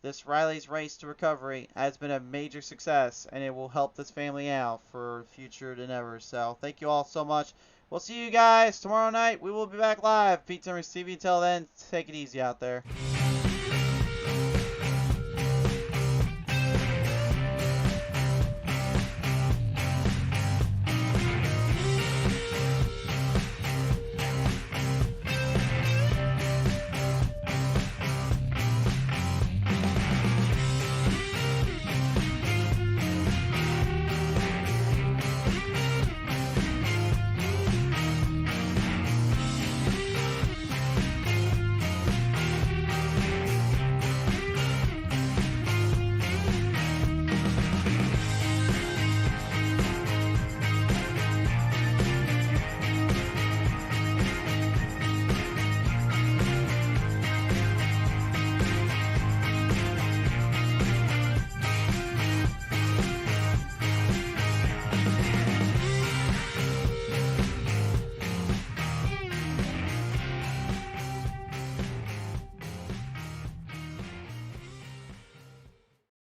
This Riley's Race to Recovery has been a major success, and it will help this family out for future than ever. So thank you all so much. We'll see you guys tomorrow night. We will be back live. Pete Timbers TV. Until then, take it easy out there.